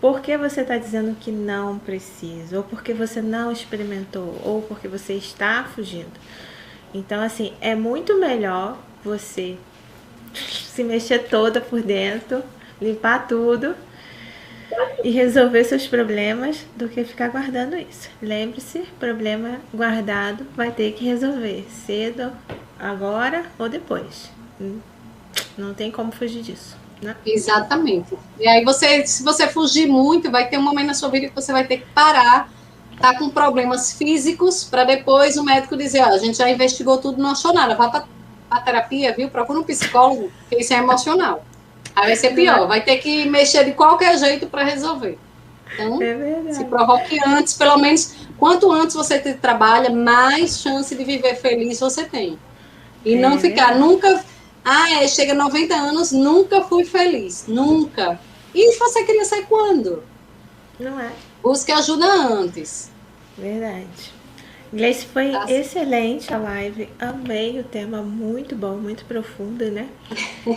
por que você está dizendo que não precisa? Ou porque você não experimentou? Ou porque você está fugindo? Então, assim, é muito melhor você se mexer toda por dentro, limpar tudo e resolver seus problemas do que ficar guardando isso. Lembre-se, problema guardado vai ter que resolver cedo, agora ou depois. Não tem como fugir disso, né? Exatamente. E aí se você fugir muito, vai ter um momento na sua vida que você vai ter que parar, tá com problemas físicos, para depois o médico dizer, a gente já investigou tudo, não achou nada, vá para a terapia, viu? Procura um psicólogo, porque isso é emocional. Aí vai ser pior, vai ter que mexer de qualquer jeito para resolver. Então, se provoque antes, pelo menos, quanto antes você trabalha, mais chance de viver feliz você tem. E não ficar nunca... chega a 90 anos, nunca fui feliz, nunca. E você queria ser quando? Não é. Busque ajuda antes. Verdade. Gleice, foi excelente a live. Amei o tema, muito bom, muito profundo, né?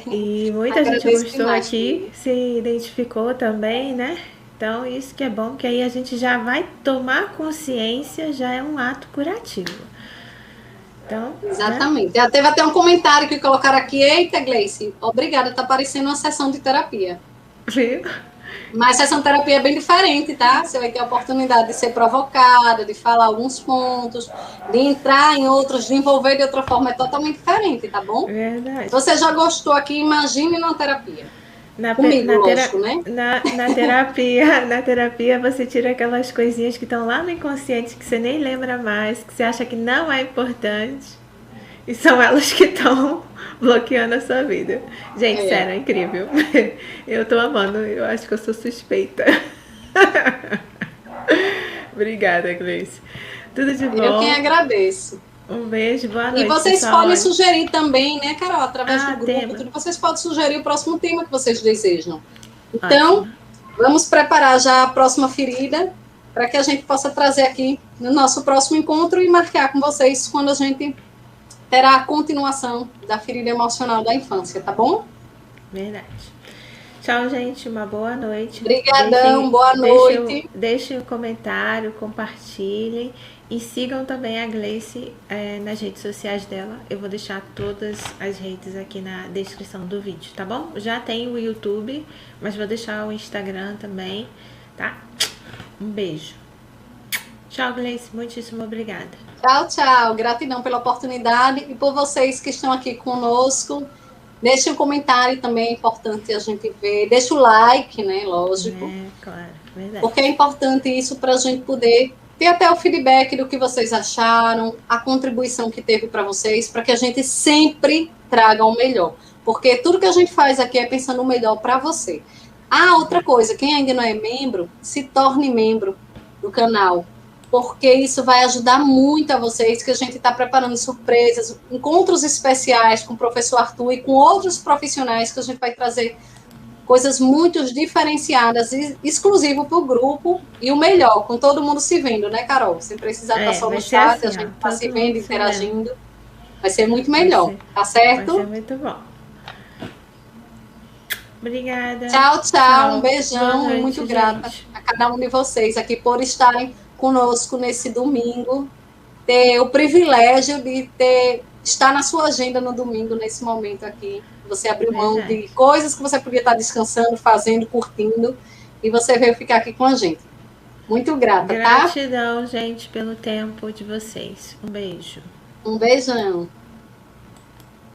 E muita gente gostou aqui, se identificou também, né? Então, isso que é bom, que aí a gente já vai tomar consciência, já é um ato curativo. Então, exatamente. Né? Teve até um comentário que colocaram aqui, eita, Gleice, obrigada, tá parecendo uma sessão de terapia. Viu? Mas sessão de terapia é bem diferente, tá? Você vai ter a oportunidade de ser provocada, de falar alguns pontos, de entrar em outros, de envolver de outra forma, é totalmente diferente, tá bom? Verdade. Você já gostou aqui, imagine numa terapia. Comigo, lógico, né? Na terapia você tira aquelas coisinhas que estão lá no inconsciente, que você nem lembra mais, que você acha que não é importante, e são elas que estão bloqueando a sua vida. Gente, sério, é incrível. Eu tô amando, eu acho que eu sou suspeita. Obrigada, Gleice. Tudo de bom. Eu quem agradeço. Um beijo, boa noite. E vocês podem sugerir também, né, Carol, através do grupo, tudo, vocês podem sugerir o próximo tema que vocês desejam. Então, vamos preparar já a próxima ferida, para que a gente possa trazer aqui no nosso próximo encontro e marcar com vocês quando a gente terá a continuação da ferida emocional da infância, tá bom? Verdade. Tchau, gente. Uma boa noite. Obrigadão, boa noite. Deixem um comentário, compartilhem e sigam também a Gleice nas redes sociais dela. Eu vou deixar todas as redes aqui na descrição do vídeo, tá bom? Já tem o YouTube, mas vou deixar o Instagram também, tá? Um beijo. Tchau, Gleice. Muitíssimo obrigada. Tchau, tchau. Gratidão pela oportunidade e por vocês que estão aqui conosco. Deixe um comentário também, é importante a gente ver. Deixa o like, né? Lógico. Claro, verdade. Porque é importante isso para a gente poder ter até o feedback do que vocês acharam, a contribuição que teve para vocês, para que a gente sempre traga o melhor. Porque tudo que a gente faz aqui é pensando no melhor para você. Ah, outra coisa, quem ainda não é membro, se torne membro do canal, porque isso vai ajudar muito a vocês, que a gente está preparando surpresas, encontros especiais com o professor Arthur e com outros profissionais que a gente vai trazer coisas muito diferenciadas, exclusivo para o grupo, e o melhor, com todo mundo se vendo, né, Carol? Sem precisar estar só no chat, assim, a gente está se vendo, interagindo. Vai ser muito Vai melhor, ser, tá certo? vai ser muito bom. Obrigada. Tchau, tchau. Um beijão noite, e muito grata a cada um de vocês aqui por estarem conosco nesse domingo. Ter o privilégio de estar na sua agenda no domingo, nesse momento aqui. Você abriu mão de coisas que você podia estar descansando, fazendo, curtindo, e você veio ficar aqui com a gente. Muito grata, Gratidão, tá? Gente, pelo tempo de vocês. Um beijo. Um beijão.